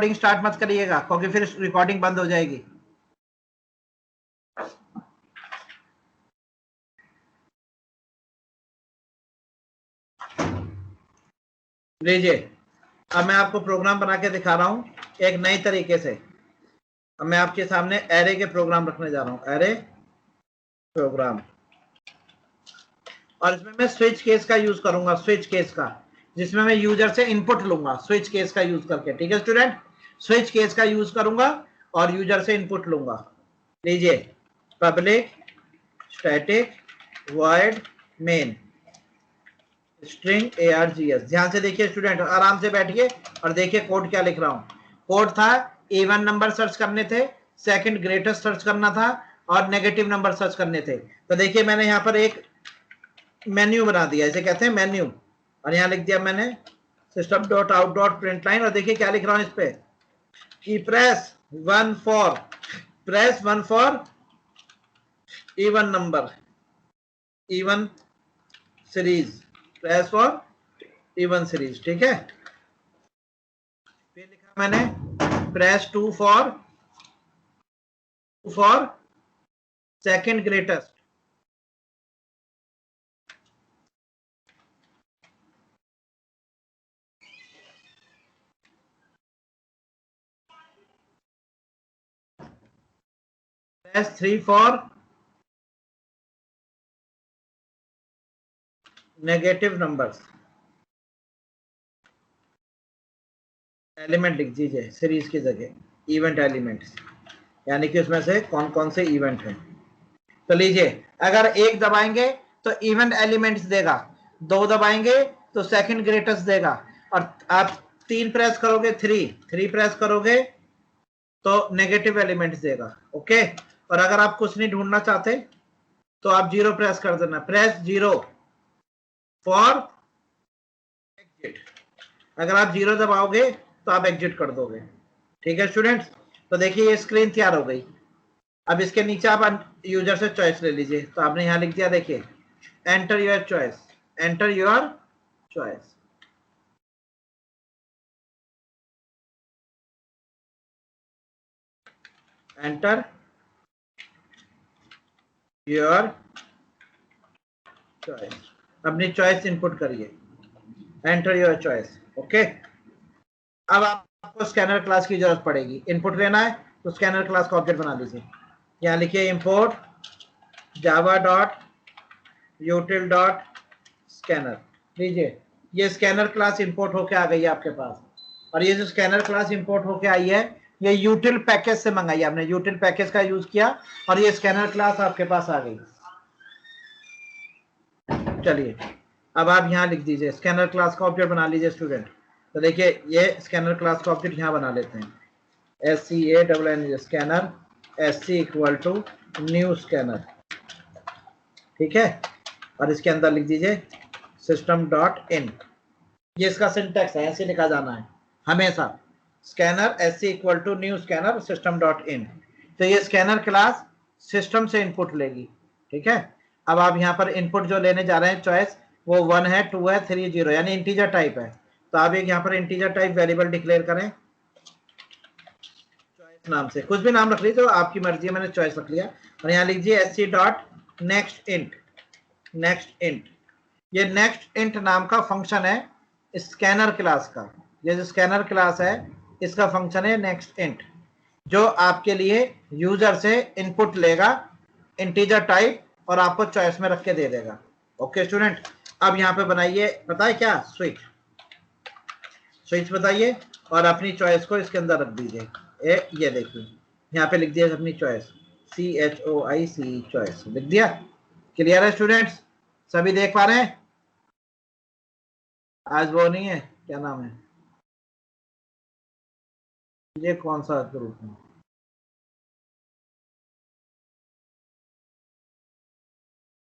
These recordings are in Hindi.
रिकॉर्डिंग स्टार्ट मत करिएगा क्योंकि फिर रिकॉर्डिंग बंद हो जाएगी। लीजिए, अब मैं आपको प्रोग्राम बना के दिखा रहा हूं एक नई तरीके से। अब मैं आपके सामने एरे के प्रोग्राम रखने जा रहा हूं, एरे प्रोग्राम, और इसमें मैं स्विच केस का यूज करूंगा, स्विच केस का, जिसमें मैं यूजर से इनपुट लूंगा स्विच केस का यूज करके। ठीक है स्टूडेंट, स्विच केस का यूज करूंगा और यूजर से इनपुट लूंगा। लीजिए, public static void main string args। ध्यान से देखिए स्टूडेंट, आराम से बैठिए और देखिए कोड क्या लिख रहा हूं। कोड था इवन नंबर सर्च करने थे, सेकंड ग्रेटेस्ट सर्च करना था और नेगेटिव नंबर सर्च करने थे। तो देखिए मैंने यहां पर एक मेन्यू बना दिया, इसे कहते हैं मेन्यू, और यहां लिख दिया मैंने system dot out dot print line. और देखिए क्या लिख रहा हूं इस पे कि press 1 for even number, even series, press for even series. ठीक है, फिर लिखा मैंने press 2 for second greatest, press 3 for negative numbers. Element लिख दीजिए सीरीज की जगह, इवेंट एलिमेंट्स, यानी कि उसमें से कौन कौन से इवेंट हैं। तो लीजिए, अगर एक दबाएंगे तो इवेंट एलिमेंट्स देगा, दो दबाएंगे तो सेकंड ग्रेटेस्ट देगा, और आप 3 प्रेस करोगे, 3 प्रेस करोगे तो नेगेटिव एलिमेंट्स देगा। ओके, और अगर आप कुछ नहीं ढूंढना चाहते तो आप 0 प्रेस कर देना, प्रेस 0 फॉर एग्जिट। अगर आप 0 दबाओगे तो आप एग्जिट कर दोगे। ठीक है स्टूडेंट्स, तो देखिए ये स्क्रीन तैयार हो गई। अब इसके नीचे आप यूजर से चॉइस ले लीजिए। तो आपने यहां लिख दिया, देखिए enter your choice, enter your choice. Enter your choice, अपनी चॉइस इनपुट करिए, एंटर योर चॉइस। ओके, अब आपको स्कैनर क्लास की जरूरत पड़ेगी, इनपुट लेना है तो स्कैनर क्लास का ऑब्जेक्ट बना लीजिए। यहां लिखिए import Java dot यूटिल dot scanner. लीजिए, ये स्कैनर क्लास इंपोर्ट होके आ गई है आपके पास, और ये जो स्कैनर क्लास इंपोर्ट होके आई है ये यूटिल पैकेज से मंगाई, आपने यूटिल पैकेज का यूज किया और ये स्कैनर क्लास आपके पास आ गई। चलिए, अब आप यहाँ लिख दीजिए स्कैनर क्लास का ऑब्जेक्ट बना लीजिए स्टूडेंट। तो देखिए ये स्कैनर क्लास का ऑब्जेक्ट यहाँ बना लेते हैं, SCANN scanner, SC equal to new scanner. ठीक है, और इसके अंदर लिख दीजिए सिस्टम डॉट इन। ये इसका सिंटैक्स है, ऐसे लिखा जाना है हमेशा, scanner SC equal to new scanner system dot in. तो ये स्कैनर क्लास सिस्टम से इनपुट लेगी। ठीक है, अब आप यहाँ पर इनपुट जो लेने जा रहे हैं चॉइस, वो 1 है, 2 है, 3, 0, यानी इंटीजर टाइप है। तो आप एक यहाँ पर इंटीजर टाइप वेरिएबल डिक्लेयर करें चॉइस नाम से, कुछ भी नाम रख लीजिए, तो आपकी मर्जी है, मैंने चॉइस रख लिया। और यहाँ लीजिए SC dot next int, next int. ये नेक्स्ट इंट नाम का फंक्शन है स्कैनर क्लास का। ये जो स्कैनर क्लास है इसका फंक्शन है नेक्स्ट इंट, जो आपके लिए यूजर से इनपुट लेगा इंटीजर टाइप और आपको चॉइस में रख के दे देगा। ओके स्टूडेंट, अब यहाँ पे बनाइए, पता है क्या, स्विच, स्विच बताइए और अपनी चॉइस को इसके अंदर रख दीजिए। ये देखिए यहाँ पे लिख दिया अपनी चॉइस, CHOIC चॉइस लिख दिया। क्लियर है स्टूडेंट्स, सभी देख पा रहे हैं? आज वो नहीं है, क्या नाम है, ये कौन सा ग्रुप है?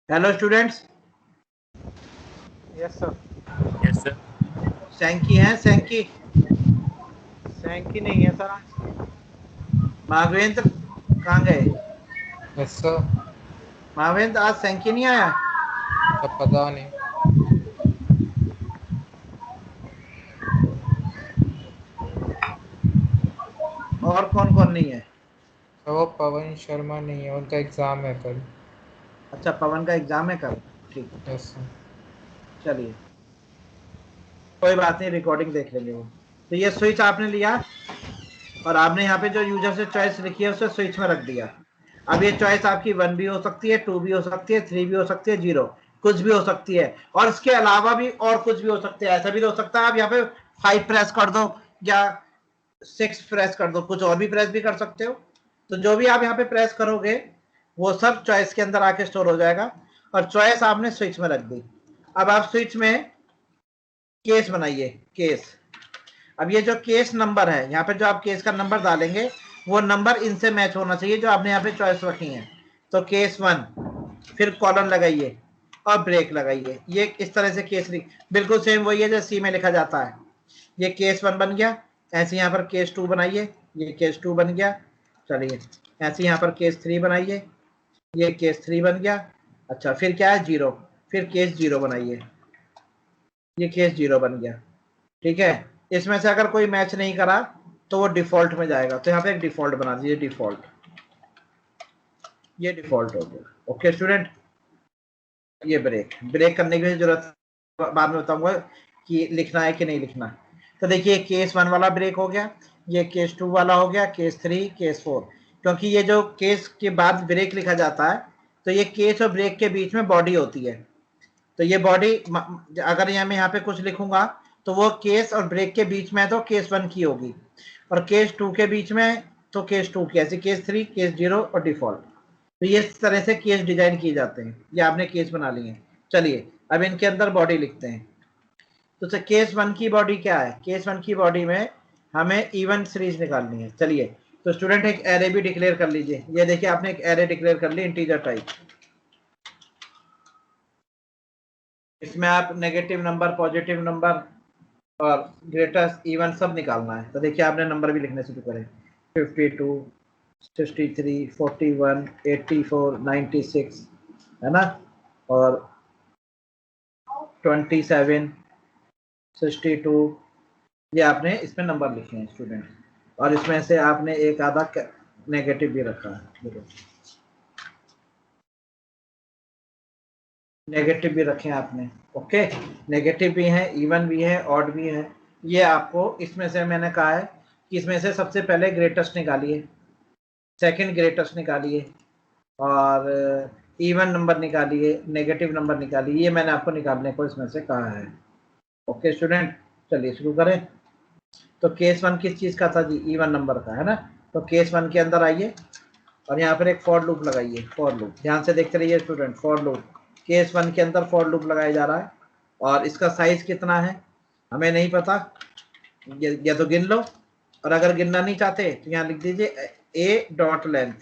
Hello students. Yes sir. Yes sir. सैंकी है, सैंकी, सैंकी नहीं है सर आज। महावेंद्र कहाँ गए? Yes sir. महावेंद्र आज सैंकी नहीं आया? सब पता नहीं। और कौन कौन नहीं है? तो वो पवन शर्मा नहीं है, उनका एग्जाम है कल। अच्छा, पवन का एग्जाम है कल, ठीक है। Yes sir. चलिए कोई बात नहीं, रिकॉर्डिंग देख लेंगे वो। तो ये स्विच आपने लिया और आपने यहाँ पे जो यूजर से चॉइस लिखी है उसे स्विच में रख दिया। अब ये चॉइस आपकी 1 भी हो सकती है, 2 भी हो सकती है, 3 भी हो सकती है, 0 कुछ भी हो सकती है, और इसके अलावा भी और कुछ भी हो सकता है। ऐसा भी तो हो सकता है आप यहाँ पे 5 प्रेस कर दो या 6 प्रेस कर दो, कुछ और भी प्रेस भी कर सकते हो। तो जो भी आप यहाँ पे प्रेस करोगे वो सब चॉइस के अंदर आके स्टोर हो जाएगा, और चॉइस आपने स्विच में रख दी। अब आप स्विच में केस बनाइए, केस। अब ये जो केस नंबर है, यहाँ पे जो आप केस का नंबर डालेंगे वो नंबर इनसे मैच होना चाहिए जो आपने यहाँ पे चॉइस रखी है। तो केस 1, फिर कॉलन लगाइए और ब्रेक लगाइए। ये इस तरह से केस लिख, बिल्कुल सेम वही है जो सी में लिखा जाता है। ये केस 1 बन गया, ऐसे यहाँ पर केस 2 बनाइए, ये केस 2 बन गया। चलिए ऐसे यहाँ पर केस 3 बनाइए, ये केस 3 बन गया। अच्छा फिर क्या है, 0, फिर केस 0 बनाइए, ये केस 0 बन गया। ठीक है, इसमें से अगर कोई मैच नहीं करा तो वो डिफॉल्ट में जाएगा। तो यहाँ पे एक डिफॉल्ट बना दीजिए, डिफॉल्ट, ये डिफॉल्ट हो गया। ओके स्टूडेंट, ये ब्रेक, ब्रेक करने की जरूरत बाद में बताऊंगा कि लिखना है कि नहीं लिखना। तो देखिए केस 1 वाला ब्रेक हो गया, ये केस 2 वाला हो गया, केस 3, केस 4। क्योंकि ये जो केस के बाद ब्रेक लिखा जाता है तो ये केस और ब्रेक के बीच में बॉडी होती है। तो ये बॉडी अगर मैं यहाँ पे कुछ लिखूंगा तो वो केस और ब्रेक के बीच में है तो केस 1 की होगी, और केस 2 के बीच में तो केस 2 की, ऐसे केस 3, केस 0 और डिफॉल्ट। तो ये इस तरह से केस डिजाइन किए जाते हैं। ये आपने केस बना लिए। चलिए अब इनके अंदर बॉडी लिखते हैं। तो केस 1 की बॉडी क्या है, केस 1 की बॉडी में हमें इवन सीरीज निकालनी है। चलिए तो स्टूडेंट एक एरे भी डिक्लेयर कर लीजिए। ये देखिए आपने एक एरे डिक्लेयर कर ली, इंटीजर टाइप। इसमें आप नेगेटिव नंबर, पॉजिटिव नंबर और ग्रेटेस्ट इवन सब निकालना है। तो देखिए आपने नंबर भी लिखने शुरू करें, 52, 63, 41, 84, 96, है ना, और 27, 62, ये आपने इसमें नंबर लिखे हैं स्टूडेंट। और इसमें से आपने एक आधा नेगेटिव भी रखा है, नेगेटिव भी रखे हैं आपने। ओके, नेगेटिव भी है, इवन भी है, ऑड भी है। ये आपको इसमें से मैंने कहा है कि इसमें से सबसे पहले ग्रेटेस्ट निकालिए, सेकंड ग्रेटेस्ट निकालिए, और इवन नंबर निकालिए, नेगेटिव नंबर निकालिए। ये मैंने आपको निकालने को इसमें से कहा है। ओके स्टूडेंट, चलिए शुरू करें। तो केस 1 किस चीज का था जी, इवन नंबर का, है ना। तो केस 1 के अंदर आइए और यहाँ पर एक फॉर लूप लगाइए, फॉर लूप, ध्यान से देखते रहिए स्टूडेंट। फॉर लूप, केस 1 के अंदर फॉर लूप लगाया जा रहा है, और इसका साइज कितना है हमें नहीं पता, या तो गिन लो, और अगर गिनना नहीं चाहते तो यहाँ लिख दीजिए ए डॉट लेंथ।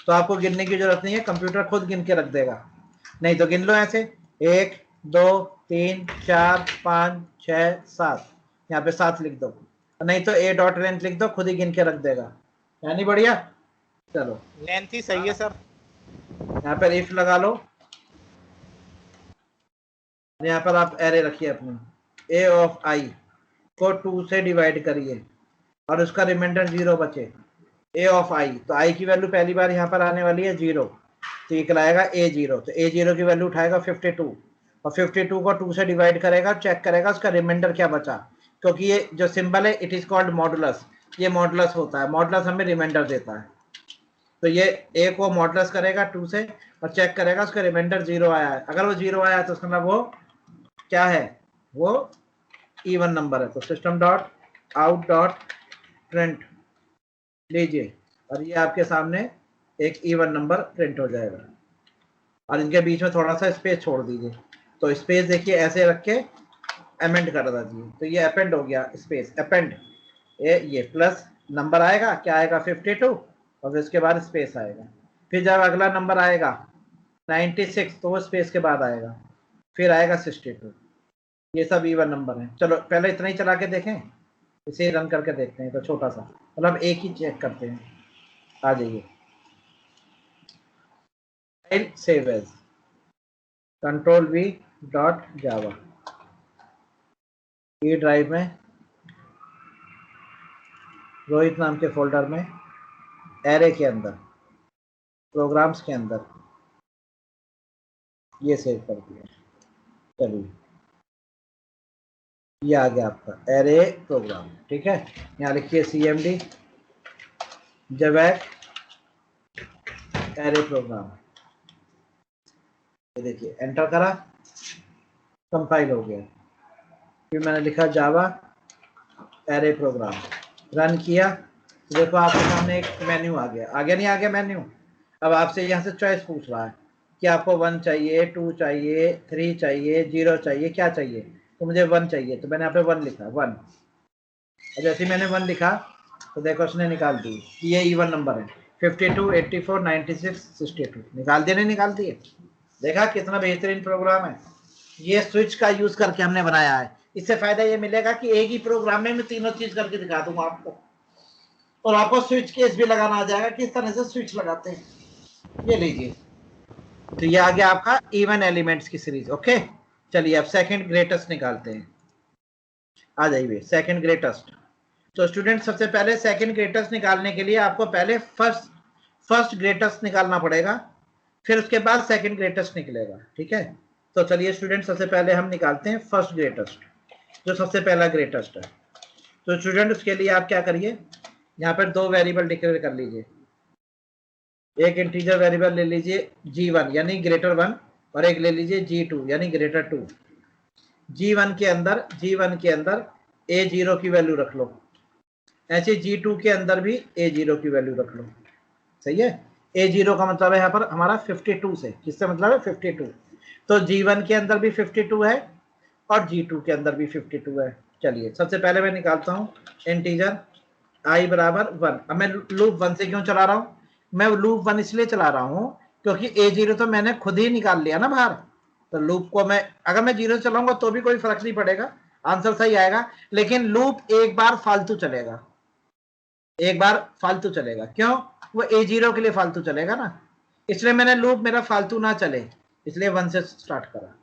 तो आपको गिनने की जरूरत नहीं है, कंप्यूटर खुद गिन के रख देगा। नहीं तो गिन लो ऐसे, 1, 2, 3, 4, 5, 6, 7, यहाँ पे 7 लिख दो। नहीं तो ए डॉट लेंथ लिख दो, खुद ही गिन के रख देगा। यानी बढ़िया। चलो लेंथ ही सही है सर। यहाँ पर इफ लगा लो, यहाँ पर आप एरे रखिए अपनी, ए ऑफ आई को 2 से डिवाइड करिए और उसका रिमाइंडर 0 बचे। ए ऑफ आई, तो आई की वैल्यू पहली बार यहाँ पर आने वाली है 0, तो ये कहलाएगा A0। तो A0 की वैल्यू उठाएगा 52, और 52 को 2 से डिवाइड करेगा, चेक करेगा उसका रिमाइंडर क्या बचा। क्योंकि ये जो सिंबल है इट इज कॉल्ड मॉडुलस, ये मॉडुलस होता है, मॉडुलस हमें रिमाइंडर देता है। तो ये ए को मॉडुलस करेगा 2 से और चेक करेगा उसका रिमाइंडर 0 आया है। अगर वो 0 आया है तो उसका मतलब वो क्या है, वो इवन नंबर है। तो system dot out dot print लीजिए, और ये आपके सामने एक इवन नंबर प्रिंट हो जाएगा। और इनके बीच में थोड़ा सा स्पेस छोड़ दीजिए। तो स्पेस देखिए ऐसे रख के अमेंड कर दीजिए, तो ये अपेंड हो गया, स्पेस अपेंड, ये प्लस नंबर आएगा, क्या आएगा 52, और फिर उसके बाद स्पेस आएगा। फिर जब अगला नंबर आएगा 96 तो वो स्पेस के बाद आएगा, फिर आएगा 62। ये सब इवन नंबर है। चलो पहले इतना ही चला के देखें, इसे रन करके देखते हैं। तो छोटा सा मतलब एक ही चेक करते हैं। आ जाइए, file save as control V dot Java, ये ड्राइव में रोहित नाम के फोल्डर में एरे के अंदर प्रोग्राम्स के अंदर ये सेव कर दिया। चलिए ये आ गया आपका एरे प्रोग्राम। ठीक है, यहाँ लिखिए cmd जवैक एरे प्रोग्राम। ये देखिए एंटर करा, कंपाइल हो गया। फिर मैंने लिखा जावा एरे प्रोग्राम, रन किया। देखो आपके सामने एक मेन्यू आ गया। आगे नहीं आ गया मेन्यू? अब आपसे यहाँ से चॉइस पूछ रहा है कि आपको 1 चाहिए, 2 चाहिए, 3 चाहिए, 0 चाहिए, क्या चाहिए? तो मुझे 1 चाहिए, तो मैंने यहाँ पे 1 लिखा 1। और जैसे मैंने 1 लिखा तो देखो उसने निकाल दी। ये इवन नंबर है 52, 84, 96, 62। निकाल दिए, नहीं निकाल दिए? देखा कितना बेहतरीन प्रोग्राम है। ये स्विच का यूज करके हमने बनाया है। इससे फायदा ये मिलेगा कि एक ही प्रोग्राम में मैं तीनों चीज करके दिखा दूंगा आपको, और आपको स्विच केस भी लगाना आ जाएगा किस तरह से स्विच लगाते हैं। ये लीजिए, तो ये आ गया आपका इवन एलिमेंट्स की सीरीज। ओके, चलिए अब सेकंड ग्रेटेस्ट निकालते हैं। आ जाइए सेकंड ग्रेटेस्ट। तो स्टूडेंट सबसे पहले सेकंड ग्रेटेस्ट निकालने के लिए आपको पहले फर्स्ट ग्रेटेस्ट निकालना पड़ेगा, फिर उसके बाद सेकंड ग्रेटेस्ट निकलेगा। ठीक है, तो चलिए स्टूडेंट सबसे पहले हम निकालते हैं फर्स्ट ग्रेटेस्ट, जो सबसे पहला ग्रेटेस्ट है। तो स्टूडेंट उसके लिए आप क्या करिए, यहाँ पर 2 वेरिएबल डिक्लेयर कर लीजिए। एक इंटीजर वेरिएबल ले लीजिए g1 यानी ग्रेटर 1, और एक ले लीजिए g2 यानी ग्रेटर 2। g1 के अंदर a0 की वैल्यू रख लो, ऐसे g2 के अंदर भी a0 की वैल्यू रख लो। सही है, a0 का मतलब है यहाँ पर हमारा 52 से, किससे मतलब है 52। तो g1 के अंदर भी 52 है और g2 के अंदर भी 52 है। चलिए सबसे पहले मैं निकालता हूँ इंटीजर i बराबर 1। अब मैं लूप 1 से क्यों चला रहा हूँ? मैं लूप 1 इसलिए चला रहा हूँ क्योंकि a0 तो मैंने खुद ही निकाल लिया ना बाहर। तो लूप को मैं अगर मैं 0 चलाऊंगा तो भी कोई फर्क नहीं पड़ेगा, आंसर सही आएगा। लेकिन लूप एक बार फालतू चलेगा, एक बार फालतू चलेगा। क्यों? वो a0 के लिए फालतू चलेगा ना, इसलिए मैंने लूप मेरा फालतू ना चले इसलिए 1 से स्टार्ट करा।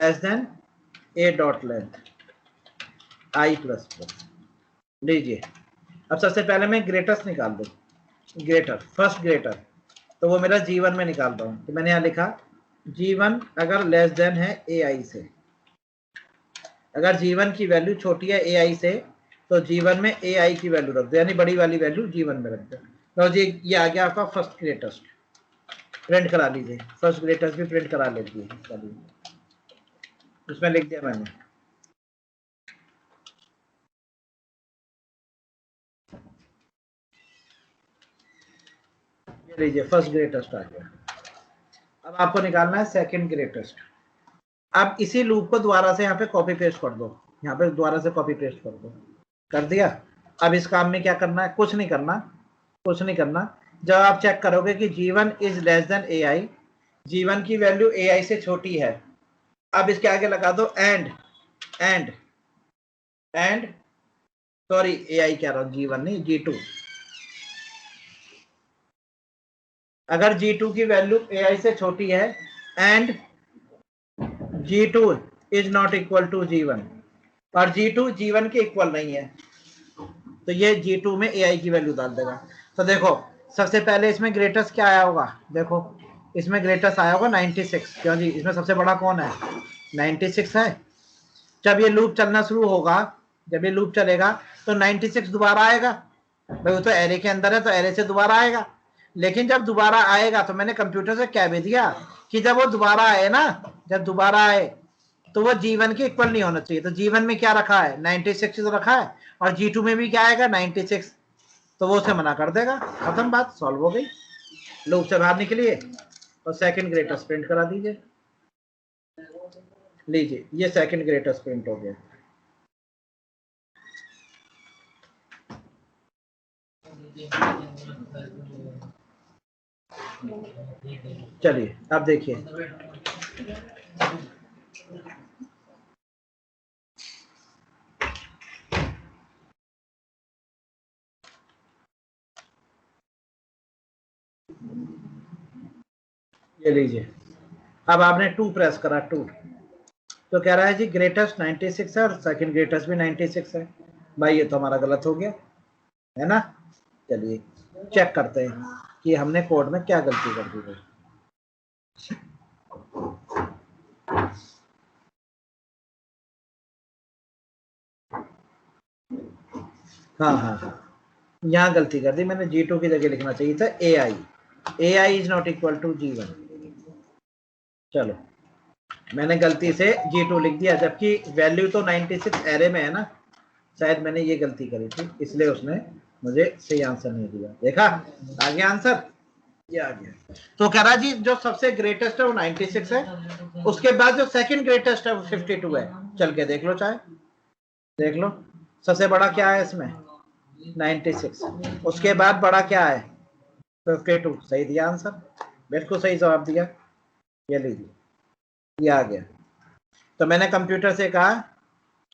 S than a dot length i plus plus. लीजिए अब सबसे पहले मैं ग्रेटेस्ट निकाल दूं, ग्रेटर फर्स्ट ग्रेटर, तो वो मेरा g1 में निकाल रहा हूं। तो मैंने यहाँ लिखा g1 अगर लेस देन है ai से, अगर g1 की वैल्यू छोटी है ai से तो g1 में ai की वैल्यू रख दो, यानी बड़ी वाली वैल्यू g1 में रख दो। तो जी ये आ गया आपका फर्स्ट ग्रेटेस्ट। प्रिंट करा लीजिए, फर्स्ट ग्रेटेस्ट भी प्रिंट करा लीजिए। उसमें लिख दिया मैंने। ये लीजिए फर्स्ट ग्रेटेस्ट आ गया। अब आपको निकालना है सेकंड ग्रेटेस्ट। अब इसी लूप को दोबारा से यहाँ पे कॉपी पेस्ट कर दो, यहाँ पे दोबारा से कॉपी पेस्ट कर दो। कर दिया? अब इस काम में क्या करना है? कुछ नहीं करना, कुछ नहीं करना। जब आप चेक करोगे कि g1 is less than ai, g1 की वैल्यू ai से छोटी है, अब इसके आगे लगा दो एंड सॉरी ai कह रहा हूं, g1 नहीं g2। अगर g2 की वैल्यू ai से छोटी है and g2 is not equal to g1, और g2 g1 के इक्वल नहीं है, तो ये g2 में ai की वैल्यू डाल देगा। तो देखो सबसे पहले इसमें ग्रेटेस्ट क्या आया होगा? देखो इसमें ग्रेटेस्ट आया होगा 96। क्यों जी? इसमें सबसे बड़ा कौन है? 96 है। जब ये लूप चलना शुरू होगा, जब ये लूप चलेगा तो 96 दोबारा आएगा। भाई वो तो एरे के अंदर है तो एरे से दोबारा आएगा। लेकिन जब दोबारा आएगा तो मैंने कंप्यूटर से क्या भेज दिया कि जब वो दोबारा आए ना, जब दोबारा आए तो वो g1 के इक्वल नहीं होना चाहिए। तो g1 में क्या रखा है? 96 तो रखा है, और g2 में भी क्या आएगा? 96। तो वो उसे मना कर देगा, खत्म बात, सॉल्व हो गई। लूप से बाहर निकलिए और सेकंड ग्रेटेस्ट प्रिंट करा दीजिए। लीजिए ये सेकंड ग्रेटेस्ट प्रिंट हो गया। चलिए अब देखिए ये लीजिए, अब आपने 2 प्रेस करा, 2 तो कह रहा है जी ग्रेटेस्ट 96 है और सेकंड ग्रेटेस्ट भी 96 है। भाई ये तो हमारा गलत हो गया है ना। चलिए चेक करते हैं कि हमने कोड में क्या गलती कर दी भाई। हाँ हाँ हाँ, यहाँ गलती कर दी मैंने, G2 की जगह लिखना चाहिए था AI is not equal to G1। चलो मैंने गलती से G2 लिख दिया, जबकि वैल्यू तो 96 एरे में है ना, शायद मैंने ये गलती करी थी इसलिए उसने मुझे सही आंसर नहीं दिया। देखा आ गया आंसर, ये आ गया। तो कह रहा जी जो सबसे ग्रेटेस्ट है वो 96 है, उसके बाद जो सेकंड ग्रेटेस्ट है वो 52 है। चल के देख लो, चाहे देख लो सबसे बड़ा क्या है इसमें 96, उसके बाद बड़ा क्या है 52। सही दिया आंसर, बिल्कुल सही जवाब दिया। ये लीजिए ये आ गया। तो मैंने कंप्यूटर से कहा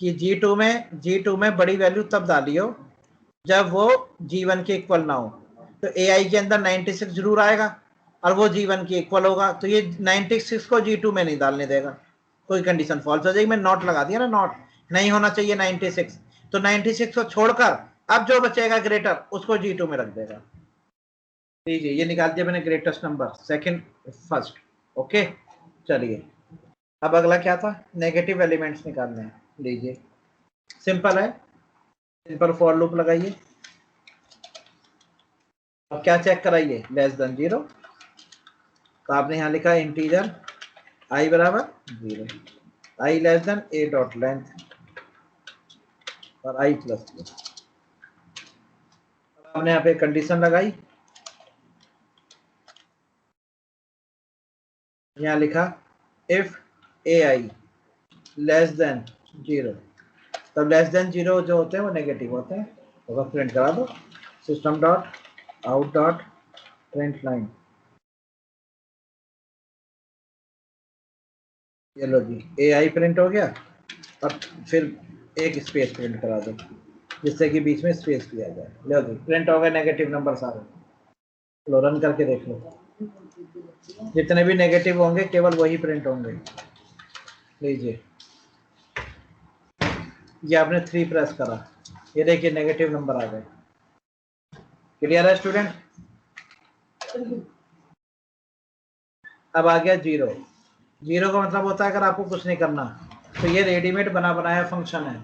कि G2 में बड़ी वैल्यू तब डालियो जब वो G1 के इक्वल ना हो। तो AI के अंदर 96 जरूर आएगा और वो G1 के इक्वल होगा, तो ये 96 को G2 में नहीं डालने देगा, कोई कंडीशन फॉल्स हो जाएगी। मैं नॉट लगा दिया ना, नॉट नहीं होना चाहिए 96, तो 96 को छोड़कर अब जो बचेगा ग्रेटर उसको G2 में रख देगा। लीजिए ये निकाल दिया मैंने greatest number, second first. Okay चलिए अब अगला क्या था, नेगेटिव एलिमेंट्स निकालने हैं। लीजिए सिंपल है, सिंपल फॉर लूप लगाइए। अब क्या चेक कराइए, लेस देन 0, तो आपने यहाँ लिखा इंटीजर i बराबर 0, i less then a dot length और i प्लस प्लस। हमने यहाँ पे कंडीशन लगाई, यहाँ लिखा इफ ai लेस देन 0, तब लेस देन 0 जो होते हैं वो नेगेटिव होते हैं। तो प्रिंट करा दो system dot out dot print line. ये लो जी AI प्रिंट हो गया, अब फिर एक स्पेस प्रिंट करा दो जिससे कि बीच में स्पेस भी आ जाए। लो जी प्रिंट हो गए नेगेटिव नंबर सारे। लो रन करके देख लो, जितने भी नेगेटिव होंगे केवल वही प्रिंट होंगे। लीजिए ये आपने 3 प्रेस करा, ये देखिए नेगेटिव नंबर आ गए। क्लियर है स्टूडेंट। अब आ गया 0, 0 का मतलब होता है अगर आपको कुछ नहीं करना, तो ये रेडीमेड बना बनाया फंक्शन है,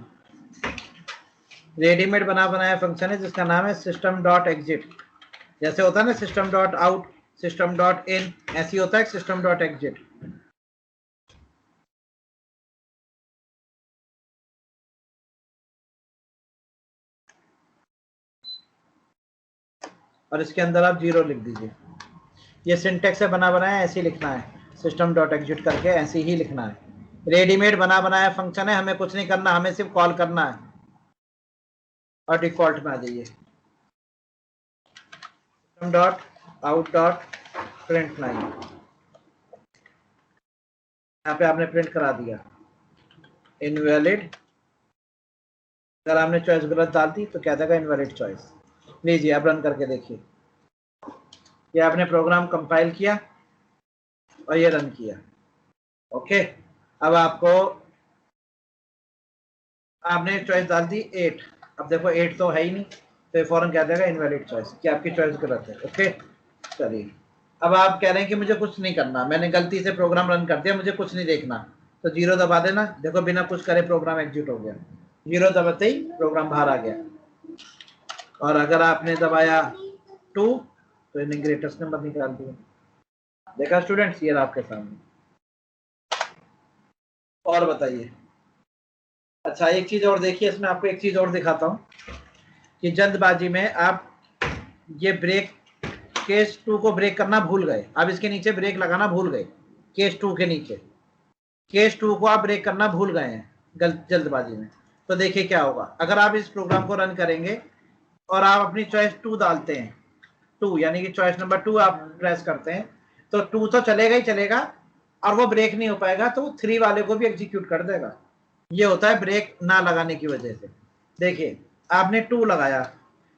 रेडीमेड बना बनाया फंक्शन है जिसका नाम है सिस्टम डॉट एग्जिट। जैसे होता है ना system dot out, system dot इन, ऐसी होता है सिस्टम डॉट एग्जिट। और इसके अंदर आप 0 लिख दीजिए। ये सिंटेक्स से बना बनाया ऐसे ही लिखना है, सिस्टम डॉट एग्जिट करके ऐसे ही लिखना है। रेडीमेड बना बनाया फंक्शन है, हमें कुछ नहीं करना, हमें सिर्फ कॉल करना है और डिफॉल्ट में आ जाइए system dot out dot print line. यहाँ पे आपने प्रिंट करा दिया इनवैलिड। अगर आपने चॉइस गलत डाल दी तो क्या देगा इनवैलिड चॉइस। लीजिए अब रन करके देखिए, ये आपने प्रोग्राम कंपाइल किया और ये रन किया। ओके अब आपको आपने चॉइस डाल दी 8, अब देखो 8 तो है ही नहीं, तो ये फौरन क्या देगा इनवैलिड चॉइस कि आपकी चॉइस गलत है। ओके चलिए अब आप कह रहे हैं कि मुझे कुछ नहीं करना, मैंने गलती से प्रोग्राम रन कर दिया, मुझे कुछ नहीं देखना, तो 0 दबा देना। देखो बिना कुछ करे प्रोग्राम एग्जीक्यूट हो गया, 0 दबाते ही प्रोग्राम बाहर आ गया। और अगर आपने दबाया 2 तो इन्हें ग्रेटेस्ट नंबर निकाल दिया। देखा स्टूडेंट्स, ये आपके सामने। और बताइए, अच्छा एक चीज और देखिए, इसमें आपको एक चीज और दिखाता हूँ कि जल्दबाजी में आप ये ब्रेक केस 2 को ब्रेक करना भूल गए, आप इसके नीचे ब्रेक लगाना भूल गए, केस 2 के नीचे केस 2 को आप ब्रेक करना भूल गए हैं जल्दबाजी में। तो देखिए क्या होगा, अगर आप इस प्रोग्राम को रन करेंगे और आप अपनी चॉइस 2 डालते हैं, 2 यानी कि चॉइस नंबर 2 आप प्रेस करते हैं, तो 2 तो चलेगा ही चलेगा और वो ब्रेक नहीं हो पाएगा, तो 3 वाले को भी एग्जीक्यूट कर देगा। ये होता है ब्रेक ना लगाने की वजह से। देखिए आपने 2 लगाया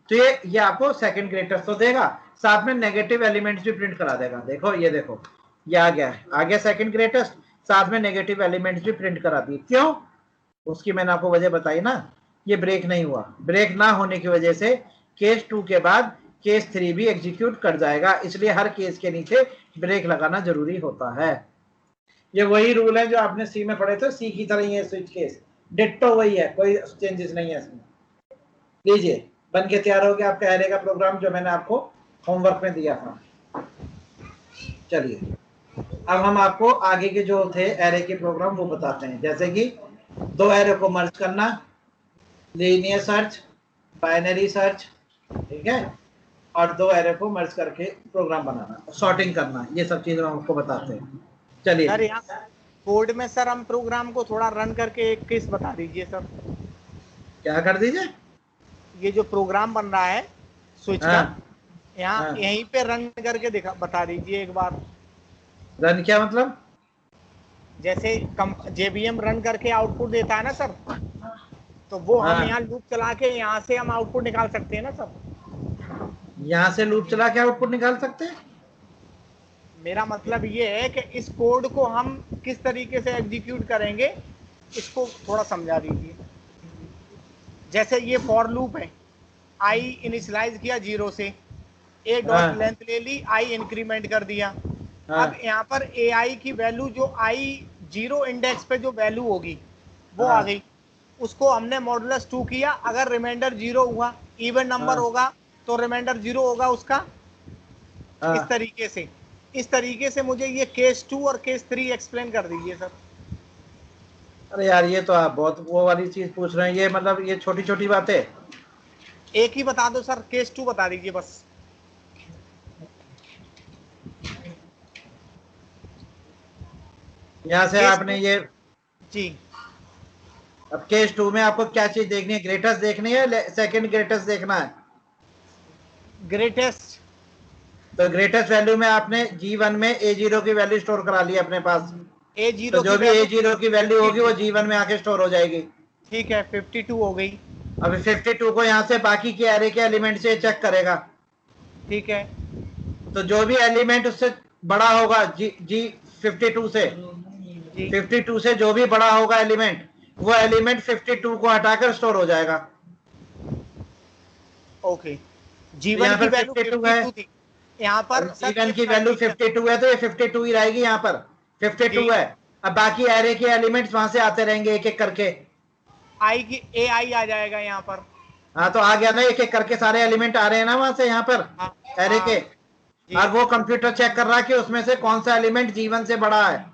तो ये आपको सेकंड ग्रेटेस्ट तो देगा, साथ में नेगेटिव एलिमेंट्स भी प्रिंट करा देगा। देखो ये देखो ये आ गया सेकंड ग्रेटेस्ट, साथ में नेगेटिव एलिमेंट्स भी प्रिंट करा दिए। क्यों, उसकी मैंने आपको वजह बताई ना ये ब्रेक नहीं हुआ। ब्रेक ना होने की वजह से केस 2 के बाद केस 3 भी एग्जीक्यूट कर जाएगा, इसलिए हर केस के नीचे ब्रेक लगाना जरूरी होता है। ये वही रूल है जो आपने सी में पढ़े थे, सी की तरह ही है स्विच केस, डिट्टो वही है, कोई चेंजेस नहीं है इसमें। लीजिए बन के तैयार हो गया आपका एरे का प्रोग्राम जो मैंने आपको होमवर्क में दिया था। चलिए अब हम आपको आगे के जो थे एरे के प्रोग्राम वो बताते हैं, जैसे कि दो एरे को मर्ज करना, लीनियर सर्च, बाइनरी सर्च, ठीक है, और दो एरे को मर्ज करके प्रोग्राम बनाना, सॉर्टिंग करना, ये सब चीजें हम आपको बताते हैं। चलिए सर यहाँ कोड में सर हम प्रोग्राम को थोड़ा रन करके एक केस बता दीजिए सर। क्या कर दीजिए, ये जो प्रोग्राम बन रहा है स्विच का, हाँ, यहाँ हाँ। यहीं पे रन करके दिखा बता दीजिए एक बार। रन क्या मतलब? जैसे JVM रन करके आउटपुट देता है ना सर, तो वो हम हाँ, यहाँ लूप चला के यहाँ से हम आउटपुट निकाल सकते हैं ना सर। यहाँ से लूप चला के आउटपुट निकाल सकते हैं। मेरा मतलब ये है कि इस कोड को हम किस तरीके से एग्जीक्यूट करेंगे, इसको थोड़ा समझा दीजिए। जैसे ये फॉर लूप है, आई इनिशियलाइज किया 0 से, ए डॉट हाँ, लेंथ ले ली, आई इंक्रीमेंट कर दिया। हाँ, अब यहाँ पर ए आई की वैल्यू जो आई 0 इंडेक्स पे जो वैल्यू होगी वो हाँ, आ गई, उसको हमने मॉडुलस 2 किया। अगर रिमाइंडर 0 हुआ, इवन नंबर हाँ, होगा तो रिमाइंडर 0 होगा उसका। हाँ। इस तरीके से मुझे ये केस 2 और केस 3 एक्सप्लेन कर दीजिए सर। अरे यार ये तो आप बहुत वो वाली चीज पूछ रहे हैं, ये मतलब ये छोटी छोटी बातें। एक ही बता दो सर, केस 2 बता दीजिए बस। यहाँ से केस आपने 2 ये, जी, अब केस 2 में आपको क्या चीज देखनी है, ग्रेटेस्ट देखनी है, सेकंड ग्रेटेस्ट देखना है? ग्रेटेस्ट। तो ग्रेटेस्ट वैल्यू में आपने G1 में A0 की वैल्यू स्टोर करा ली अपने पास, ए तो 0 की जो भी वैल्यू A0 की वैल्यू होगी वो G1 में आके स्टोर हो जाएगी। ठीक है 52 हो गई। अब 52 को यहाँ से बाकी के एरे के एलिमेंट से चेक करेगा, ठीक है तो जो भी एलिमेंट उससे बड़ा होगा जी 52 से, जी, 52 से जो भी बड़ा होगा एलिमेंट, वो एलिमेंट 52 को हटाकर स्टोर हो जाएगा। ओके। तो G1 यहाँ की पर वैल्यू 52 है, 52 थी, यहाँ पर सर G1 की एक वैल्यू कंडीशन 52 है, तो ये 52 ही रहेगी यहाँ पर, 52 जी, है। अब बाकी एरे के एलिमेंट्स वहां से आते रहेंगे एक एक करके। आई की ए आई आ जाएगा यहाँ पर। हाँ तो आ गया ना, एक एक करके सारे एलिमेंट आ रहे हैं ना वहां से यहाँ पर हाँ एरे के। हाँ जी और वो कंप्यूटर चेक कर रहा है कि उसमें से कौन सा एलिमेंट G1 से बड़ा है,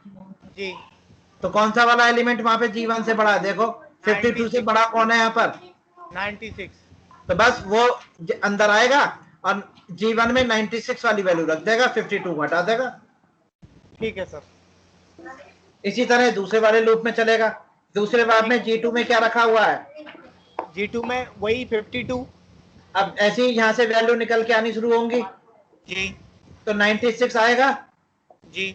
जी, तो कौन सा वाला एलिमेंट वहां पे G1 से बड़ा है, देखो 52 से 96 बड़ा कौन है यहाँ पर, 96। तो बस वो अंदर आएगा और G1 में 96 वाली वैल्यू रख देगा, 52 को हटा देगा। ठीक है सर। इसी तरह दूसरे वाले लूप में चलेगा। दूसरे बार में G2 में क्या रखा हुआ है, G2 में वही 52 अब ऐसे ही यहाँ से वैल्यू निकल के आनी शुरू होंगी, जी तो 96 आएगा। जी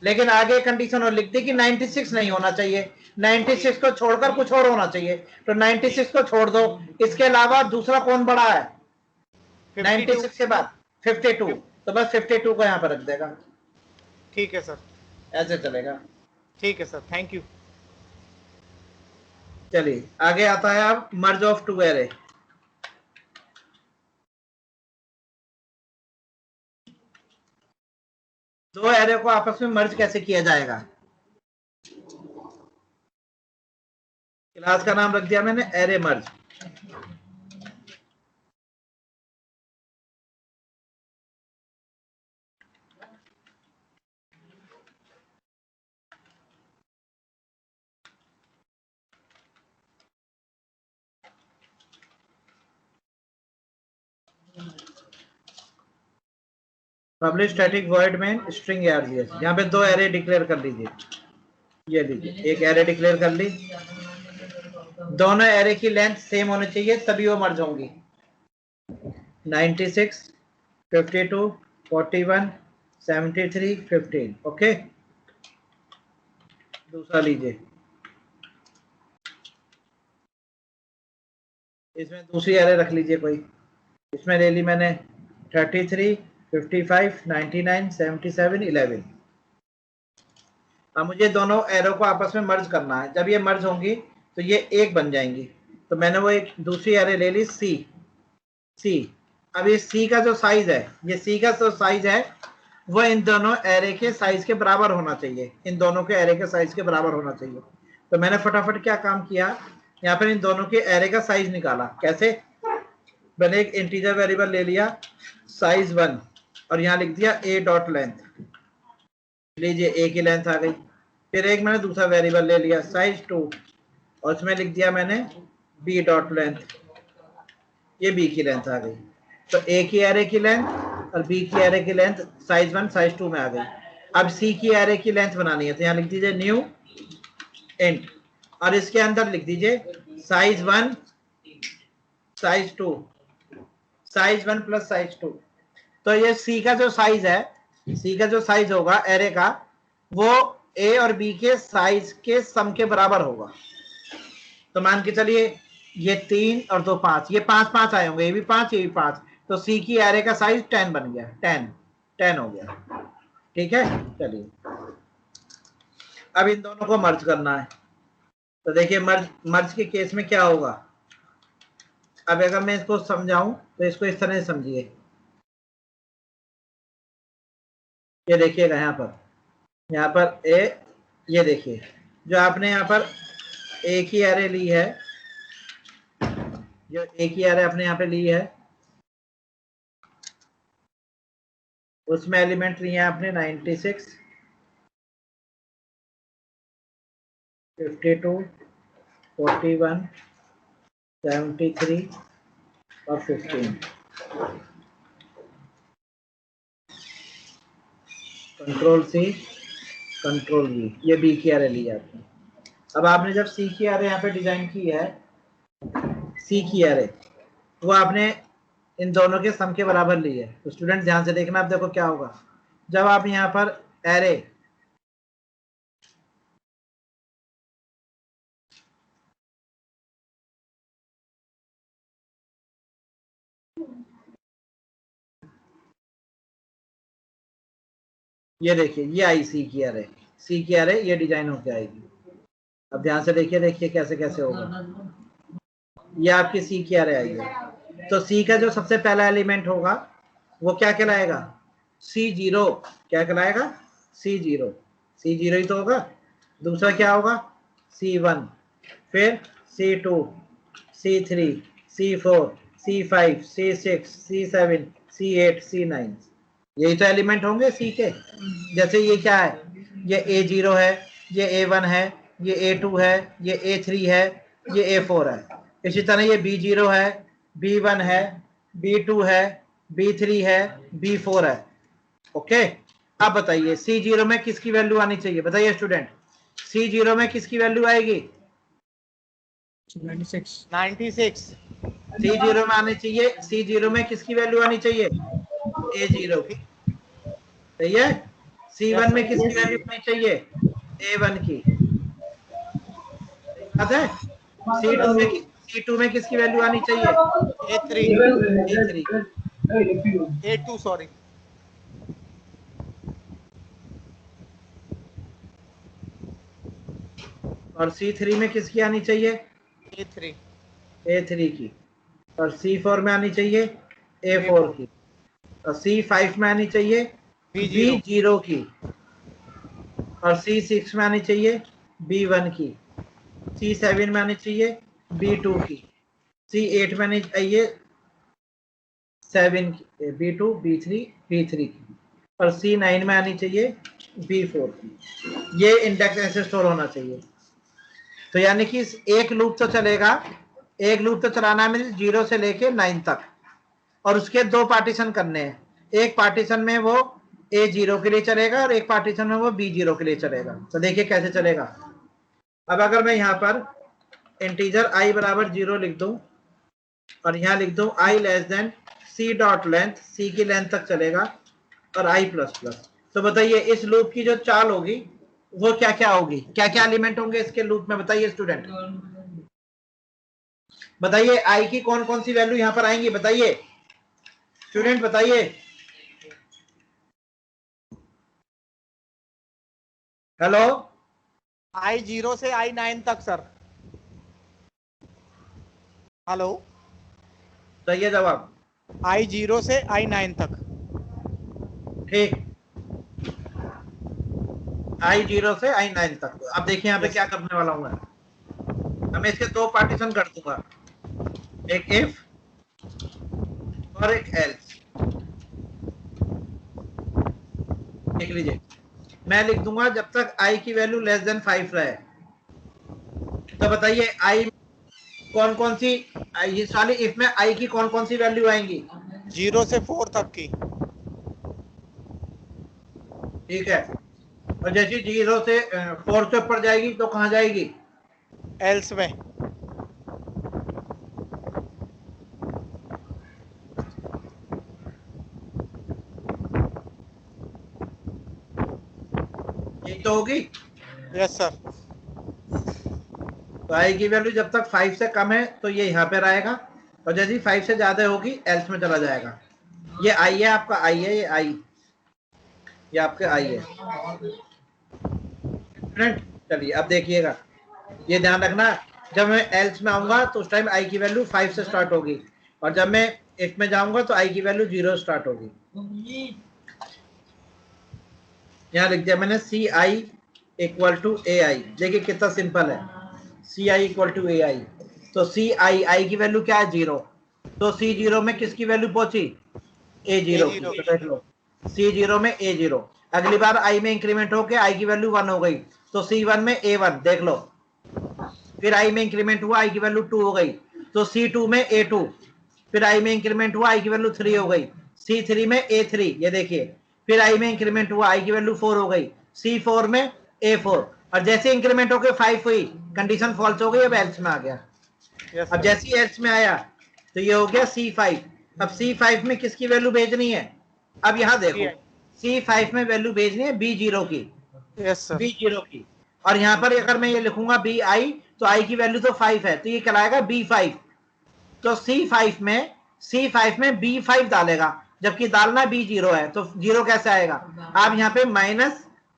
लेकिन आगे कंडीशन और लिख दी कि 96 नहीं होना चाहिए, 96 को छोड़कर कुछ और होना चाहिए, तो 96 को छोड़ दो। इसके अलावा दूसरा कौन बड़ा है 52। 96 के बाद? 52, तो बस 52 को यहाँ पर रख देगा, ठीक है सर, ऐसे चलेगा। ठीक है सर, थैंक यू। चलिए आगे आता है अब मर्ज ऑफ टू एरे। दो एरे को आपस में मर्ज कैसे किया जाएगा? क्लास का नाम रख दिया मैंने एरे मर्ज। पब्लिश स्टैटिक वॉइड में स्ट्रिंग आरजीएस, यहाँ पे दो एरे डिक्लेयर कर लीजिए। ये लीजिए एक एरे डिक्लेयर कर ली, दोनों एरे की लेंथ सेम होनी चाहिए तभी वो मर्ज होंगी। 96, 52, 41, 73, 15। ओके, दूसरा लीजिए, इसमें दूसरी एरे रख लीजिए कोई, इसमें ले ली मैंने 33, 55, 99, 77, 11। अब मुझे दोनों एरो को आपस में मर्ज करना है, जब ये मर्ज होंगी तो ये एक बन जाएंगी, तो मैंने वो एक दूसरी एरे ले ली सी। अब ये सी का जो साइज है, ये सी का जो साइज है वो इन दोनों एरे के साइज के बराबर होना चाहिए, इन दोनों के एरे के साइज के बराबर होना चाहिए। तो मैंने फटाफट क्या काम किया, यहाँ पर इन दोनों के एरे का साइज निकाला। कैसे? मैंने एक इंटीजर वेरिएबल ले लिया साइज 1 और यहाँ लिख दिया a डॉट लेंथ। लीजिए a की लेंथ आ गई। फिर एक मैंने दूसरा वेरिएबल ले लिया साइज 2 और उसमें लिख दिया मैंने b डॉट लेंथ, ये b की लेंथ आ गई। तो a की एरे की लेंथ और b की एरे की लेंथ साइज 1 साइज 2 में आ गई। अब c की एरे की लेंथ बनानी है, तो यहाँ लिख दीजिए न्यू इंट और इसके अंदर लिख दीजिए size 1 size 2, size 1 plus size 2। तो ये सी का जो साइज है, सी का जो साइज होगा एरे का, वो ए और बी के साइज के सम के बराबर होगा। तो मान के चलिए ये 3 और 2 5, ये 5 5 आए होंगे, ये भी 5 ये भी 5, तो सी की एरे का साइज 10 बन गया, 10 हो गया। ठीक है, चलिए अब इन दोनों को मर्ज करना है। तो देखिए मर्ज के केस में क्या होगा। अब अगर मैं इसको समझाऊं तो इसको इस तरह से समझिए। ये देखिएगा यहाँ पर ए, ये देखिए जो आपने यहाँ पर एक ही एरे ली है, जो एक ही एरे आपने यहाँ पे ली है, उसमें एलिमेंट लिए आपने 96, 52, 41, 73 और 15। कंट्रोल सी कंट्रोल वी, ये बी की एरे ली है आपने। अब आपने जब सी की एरे यहाँ पे डिजाइन की है, सी की एरे वो आपने इन दोनों के सम के बराबर ली है। तो स्टूडेंट ध्यान से देखना, आप देखो क्या होगा जब आप यहाँ पर एरे ये देखिए ये आई सी की एरे, सी की एरे ये डिजाइन होके आएगी। अब ध्यान से देखिए कैसे कैसे होगा। ये आपकी सी की एरे आई है। तो सी का जो सबसे पहला एलिमेंट होगा वो क्या कहलाएगा, C0। क्या कहलाएगा, C0। C0 ही तो होगा। दूसरा क्या होगा, C1, फिर C2, C3, C4, C5, C6, C7, C8, C9। यही तो एलिमेंट होंगे सी के। जैसे ये क्या है, ये A0 है, ये A1 है, ये A2 है, ये A3 है, ये A4 है। इसी तरह ये B0 है, B1 है, B2 है, B3 है, B4 है। ओके, अब बताइए C0 में किसकी वैल्यू आनी चाहिए, बताइए स्टूडेंट। C0 में किसकी वैल्यू आएगी, 96। C0 में आनी चाहिए। C0 में किसकी वैल्यू आनी चाहिए, A0 की। सही है। C1 में किसकी वैल्यू आनी चाहिए, A1 की। सही बात है। C2 में किसकी वैल्यू आनी चाहिए, A3 की। A2 sorry. और C3 में किसकी आनी चाहिए, A3 की। और C4 में आनी चाहिए A4 की। और C5 में आनी चाहिए B0 की। और C6 में आनी चाहिए B1 की। C7 में आनी चाहिए B2 की। C8 में आनी चाहिए 7 की, B2, B3, B3 की। और C9 में आनी चाहिए B4 की। ये इंडेक्स ऐसे स्टोर होना चाहिए। तो यानी कि एक लूप तो चलेगा, एक लूप तो चलाना है 0 से लेके 9 तक, और उसके दो पार्टीशन करने हैं। एक पार्टीशन में वो A0 के लिए चलेगा और एक पार्टीशन में वो B0 के लिए चलेगा। तो देखिए कैसे चलेगा। अब अगर मैं यहाँ पर इंटीजर i बराबर 0 लिख दूं और यहाँ लिख दूं i less then c dot length, c की लेंथ तक चलेगा, और i प्लस प्लस। तो बताइए इस लूप की जो चाल होगी वो क्या क्या होगी, क्या क्या एलिमेंट होंगे इसके लूप में, बताइए स्टूडेंट। बताइए i की कौन कौन सी वैल्यू यहाँ पर आएंगी, बताइए स्टूडेंट, बताइए। हेलो, I0 से I9 तक सर। हेलो, सही है जवाब। I0 से I9 तक। ठीक, I0 से I9 तक। अब देखिए यहाँ पे Yes. क्या करने वाला हूँ मैं इसके दो पार्टीशन कर दूंगा, एक इफ और एक एल्स। देख लीजिए, मैं लिख दूंगा जब तक i की वैल्यू लेस देन 5 रहे। तो बताइए i कौन कौन सी, इस वाली इफ में i की कौन कौन सी वैल्यू आएंगी? 0 से 4 तक की। ठीक है, और जैसे 0 से 4 से ऊपर जाएगी तो कहाँ जाएगी? एल्स में। यही तो होगी। Yes sir. तो i की वैल्यू जब तक 5 से कम है तो ये यहाँ पे रहेगा, और जैसे ही 5 से ज्यादा होगी एल्स में चला जाएगा। ये i है आपका, i है ये i, ये आपके i है। चलिए अब देखिएगा, ये ध्यान रखना, जब मैं एल्स में आऊंगा तो उस टाइम i की वैल्यू 5 से स्टार्ट होगी, और जब मैं इफ में जाऊंगा तो i की वैल्यू 0 स्टार्ट होगी। यहाँ लिख दिया मैंने सी आई इक्वल टू ए आई। देखिए कितना सिंपल है, सी आई इक्वल टू ए आई। तो सी आई की वैल्यू क्या है? 0। तो सी 0 में किसकी वैल्यू पहुंची? A0 की। तो देख लो, सी 0 में A0। अगली बार आई में इंक्रीमेंट होके आई की वैल्यू 1 हो गई, तो C1 में A1 देख लो। फिर आई में इंक्रीमेंट हुआ, आई की वैल्यू 2 हो गई, तो C2 में A2। फिर आई में इंक्रीमेंट हुआ, आई की वैल्यू 3 हो गई, C3 में A3। ये देखिए, फिर आई में इंक्रीमेंट हुआ, आई की वैल्यू 4 हो गई, C4 में A4। और जैसे इंक्रीमेंट होकर 5 हुई, कंडीशन फॉल्स हो गई, अब एल्स में आ गया। यस अब जैसे ही एल्स में आया तो ये हो गया C5। अब C5 में किसकी वैल्यू भेजनी है? अब यहाँ देखो, C5 में वैल्यू भेजनी है B0 की। Yes sir. B0 की। और यहाँ पर अगर मैं ये लिखूंगा BI, तो I की वैल्यू तो 5 है, तो ये कहलाएगा B5। तो C5 में B5 डालेगा, जबकि डालना B0 है, तो 0 कैसे आएगा? आप यहाँ पे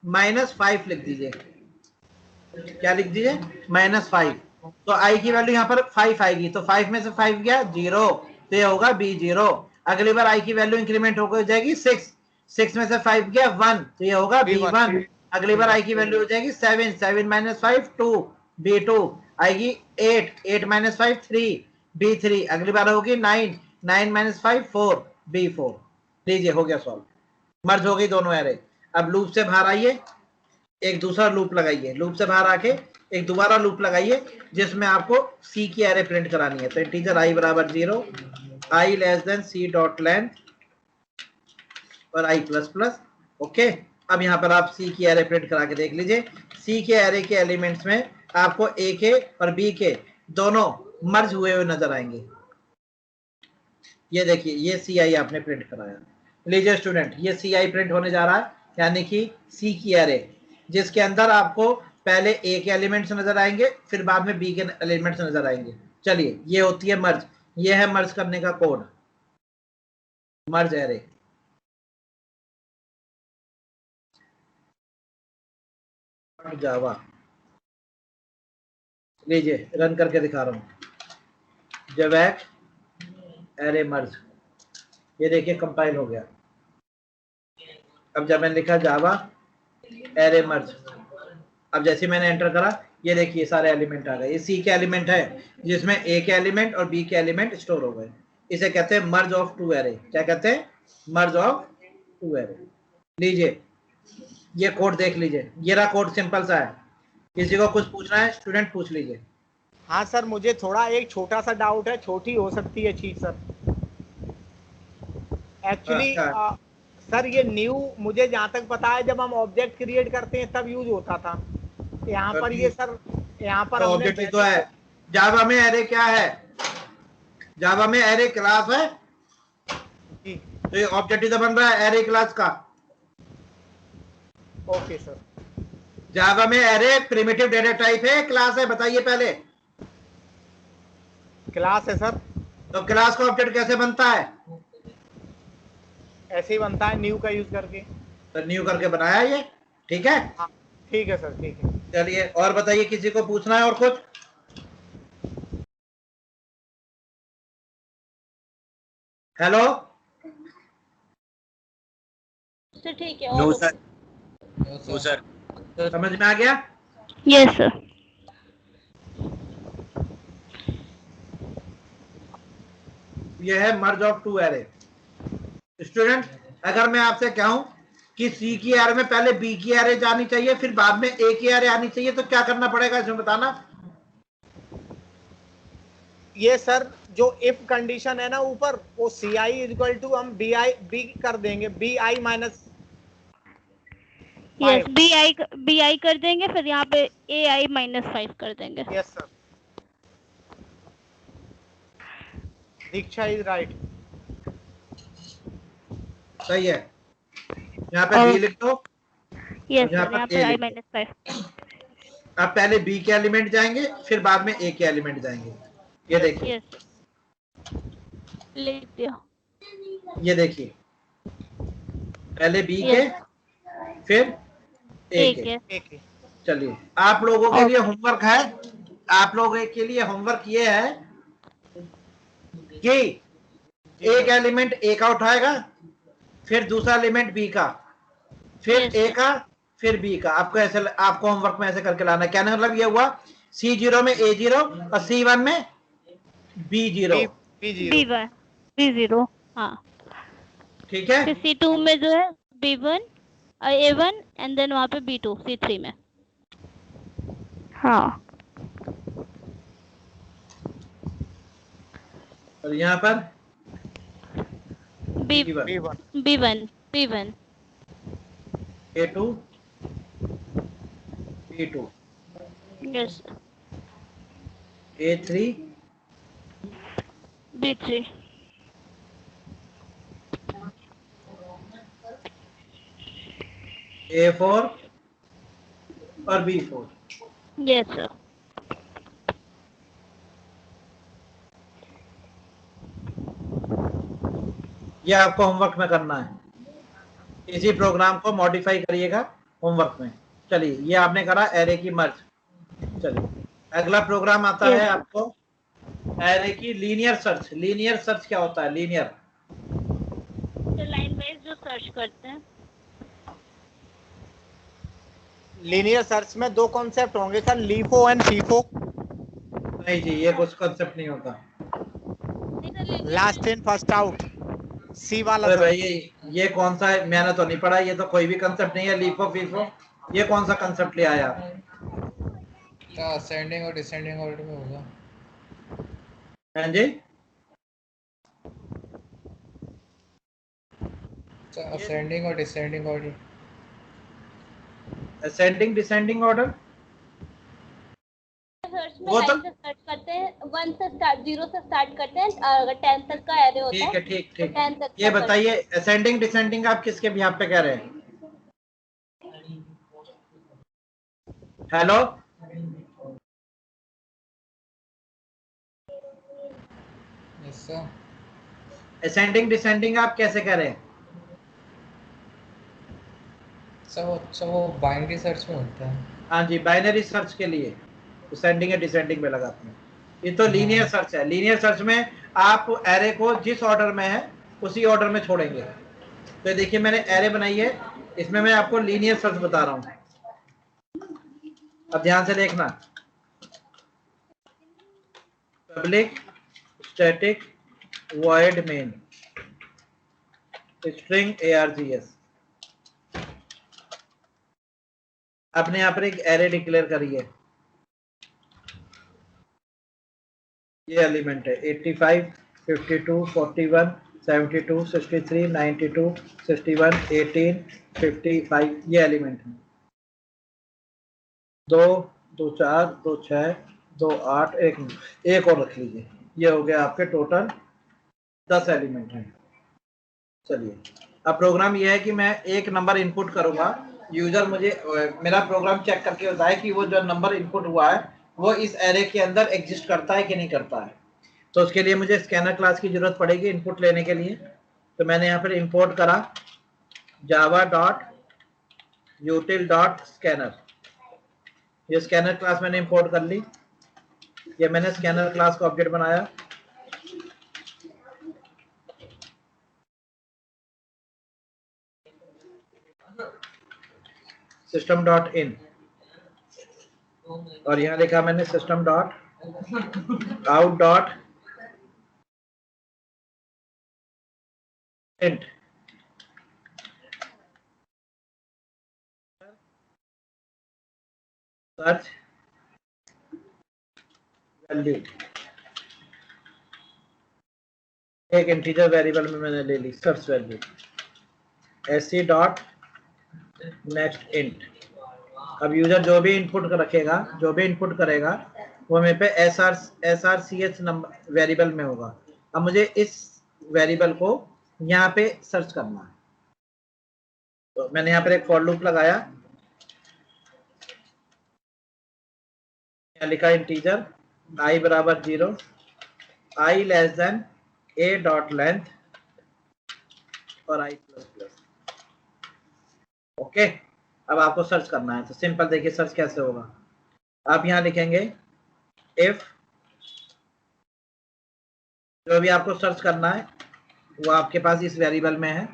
-5 लिख दीजिए। क्या लिख दीजिए? -5। तो I की वैल्यू यहाँ पर 5 आएगी, तो 5 में से 5 गया 0, तो ये होगा B0। अगली बार I की वैल्यू इंक्रीमेंट होकर जाएगी 6 में से 5 गया 1, तो ये होगा B1। अगली बार I की वैल्यू हो जाएगी 7 - 5 2, B2 आएगी। 8 - 5 3, B3। अगली बार होगी 9 - 5 4, B4। लीजिए हो गया सॉल्व, मर्ज हो गई दोनों एरे। अब लूप से बाहर आइए, एक दूसरा लूप लगाइए, लूप से बाहर आके एक दोबारा लूप लगाइए जिसमें आपको सी की एरे प्रिंट करानी है। तो इंटीजर i बराबर 0, i less than c dot length और i प्लस प्लस। ओके, अब यहाँ पर आप सी की एरे प्रिंट करा के देख लीजिए। सी के एरे के एलिमेंट्स में आपको ए के और बी के दोनों मर्ज हुए हुए नजर आएंगे। ये देखिए, ये सी आई आपने प्रिंट कराया। लीजिए स्टूडेंट, ये सी आई प्रिंट होने जा रहा है, यानी कि सी की एरे, जिसके अंदर आपको पहले ए के एलिमेंट्स नजर आएंगे, फिर बाद में बी के एलिमेंट्स नजर आएंगे। चलिए, ये होती है मर्ज, ये है मर्ज करने का कोड, मर्ज एरे। जावा, लीजिए रन करके दिखा रहा हूं। जवैक एरे मर्ज, ये देखिए कंपाइल हो गया। अब जब मैंने लिखा जावा एरे मर्ज, अब जैसे मैंने एंटर करा, ये देखिए सारे एलिमेंट आ गए। ये सी के एलिमेंट है जिसमें ए के एलिमेंट और बी के एलिमेंट स्टोर हो गए। इसे कहते हैं मर्ज ऑफ टू एरे। क्या कहते हैं? मर्ज ऑफ टू एरे। लीजिए, ये कोड देख लीजिए, ये रहा कोड, सिंपल सा है। किसी को कुछ पूछना है स्टूडेंट, पूछ लीजिए। हाँ सर, मुझे थोड़ा एक छोटा सा डाउट है, छोटी हो सकती है चीज सर। एक्चुअली सर, ये न्यू मुझे जहाँ तक पता है जब हम ऑब्जेक्ट क्रिएट करते हैं तब यूज होता था। यहाँ पर ये सर, यहाँ पर ऑब्जेक्ट तो है। जावा में एरे क्या है? जावा में एरे क्लास है, तो ये ऑब्जेक्ट तो बन रहा है एरे क्लास का। Okay sir. जावा में एरे प्रिमिटिव डेटा टाइप है, क्लास है? बताइए पहले। क्लास है सर। तो क्लास का ऑब्जेक्ट कैसे बनता है? ऐसे ही बनता है, न्यू का यूज करके। तो न्यू करके बनाया ये, ठीक है। हाँ ठीक है सर, ठीक है। चलिए और बताइए, किसी को पूछना है और कुछ? हेलो सर ठीक है। नो और sir, no no sir. Sir. समझ में आ गया? Yes sir. यह है merge of two array. Student, अगर मैं आपसे कहूं कि सी की एरे में पहले बी की एरे जानी चाहिए फिर बाद में ए की एरे आनी चाहिए, तो क्या करना पड़ेगा इसमें बताना? ये सर जो इफ कंडीशन है ना ऊपर, वो सी आई इक्वल टू हम बी कर देंगे, b i minus yes, b i कर देंगे, फिर यहाँ पे ए आई -5 कर देंगे। Yes sir, Diksha is right. सही है। यहाँ पे बी लिख दो, यस यहाँ सर, पर यहाँ ए पे आई लिख दो। -5 अब पहले बी के एलिमेंट जाएंगे फिर बाद में ए के एलिमेंट जाएंगे। ये देखिए, यस लिख दिया। ये देखिए, पहले बी के यस फिर ए एक के। है। एक चलिए, आप लोगों के लिए होमवर्क है, आप लोगों के लिए होमवर्क ये है कि एक एलिमेंट ए का उठाएगा, फिर दूसरा एलिमेंट बी का, फिर Yes, ए sir. का, फिर बी का। आपको ऐसे, आपको होमवर्क में ऐसे करके लाना है। कहने का मतलब ये हुआ C0 में A0 और C1 में B0। B1 B0 हाँ। ठीक है, फिर C2 में जो है B1 A1 एंड देन वहाँ पे B2 C3 में। हाँ। और यहाँ पर B1 B1 B1 A2 B2 yes A3 B3 A4 और B4। Yes sir. ये आपको होमवर्क में करना है। इसी प्रोग्राम को मॉडिफाई करिएगा होमवर्क में। चलिए, ये आपने करा एरे की मर्ज। चलिए, अगला प्रोग्राम आता है आपको एरे की लीनियर सर्च। लीनियर सर्च क्या होता है? लीनियर लाइन वाइज जो सर्च करते हैं। लीनियर सर्च में दो कॉन्सेप्ट होंगे सर, लीफो एंड फीफो। नहीं जी, ये कुछ कंसेप्ट नहीं होता। लास्ट इन फर्स्ट आउट, सी वाला अरे सर। भाई, ये कौन सा है? मैंने तो नहीं पढ़ा, ये तो कोई भी कंसेप्ट नहीं है। लीफो फीफो, ये कौन सा कंसेप्ट ले आया? क्या असेंडिंग और डिसेंडिंग ऑर्डर में होगा? हाँ जी, असेंडिंग और descending order. Ascending descending order search में वो तो लाइन से सर्च करते हैं, 1 से स्टार्ट, 0 से स्टार्ट करते हैं, अगर 10 तक का एरे होता है। ठीक है, ठीक तो ठीक। 10 तक ये का बताइए, असेंडिंग डिसेंडिंग आप किसके भी यहाँ पे कह रहे हैं? Hello, yes sir. Ascending descending आप कैसे कह रहे हैं? सर वो बाइनरी सर्च में होता है। हाँ जी, बाइनरी सर्च के लिए असेंडिंग या डिसेंडिंग में लगाते हैं। ये तो लीनियर सर्च है। लीनियर सर्च में आप एरे को जिस ऑर्डर में है उसी ऑर्डर में छोड़ेंगे। तो देखिए, मैंने एरे बनाई है, इसमें मैं आपको लीनियर सर्च बता रहा हूँ। अब ध्यान से देखना। Public static void main string args। अपने यहाँ पर एक एरे डिक्लेयर करिए। ये एलिमेंट है 85 52 41 72 63 92 61 18 55। ये एलिमेंट है। 2 2 4 2 6 2 8 एक और रख लीजिए। ये हो गया आपके टोटल 10 एलिमेंट हैं। चलिए, अब प्रोग्राम ये है कि मैं एक नंबर इनपुट करूंगा। यूजर मुझे मेरा प्रोग्राम चेक करके बताए कि वो जो नंबर इनपुट हुआ है वो इस एरे के अंदर एग्जिस्ट करता है कि नहीं करता है। तो उसके लिए मुझे स्कैनर क्लास की जरूरत पड़ेगी इनपुट लेने के लिए। तो मैंने यहाँ पर इंपोर्ट करा java.util.scanner। ये स्कैनर क्लास मैंने इंपोर्ट कर ली। ये मैंने स्कैनर क्लास का ऑब्जेक्ट बनाया। सिस्टम डॉट इन, और यहाँ लिखा मैंने system dot out dot int. Search value, एक इंटीजर वेरिएबल में मैंने ले ली search value SC dot next int. अब यूजर जो भी इनपुट रखेगा, जो भी इनपुट करेगा वो मेरे पे SRCH नंबर वेरिएबल में होगा। अब मुझे इस वेरिएबल को यहाँ पे सर्च करना है, तो मैंने यहाँ पर एक फॉर लूप लगाया, लिखा इंटीजर i बराबर 0, i less then a dot length और i प्लस प्लस। ओके, अब आपको सर्च करना है, तो सिंपल देखिए सर्च कैसे होगा। आप यहाँ लिखेंगे इफ, जो भी आपको सर्च करना है वो आपके पास इस वेरिएबल में है,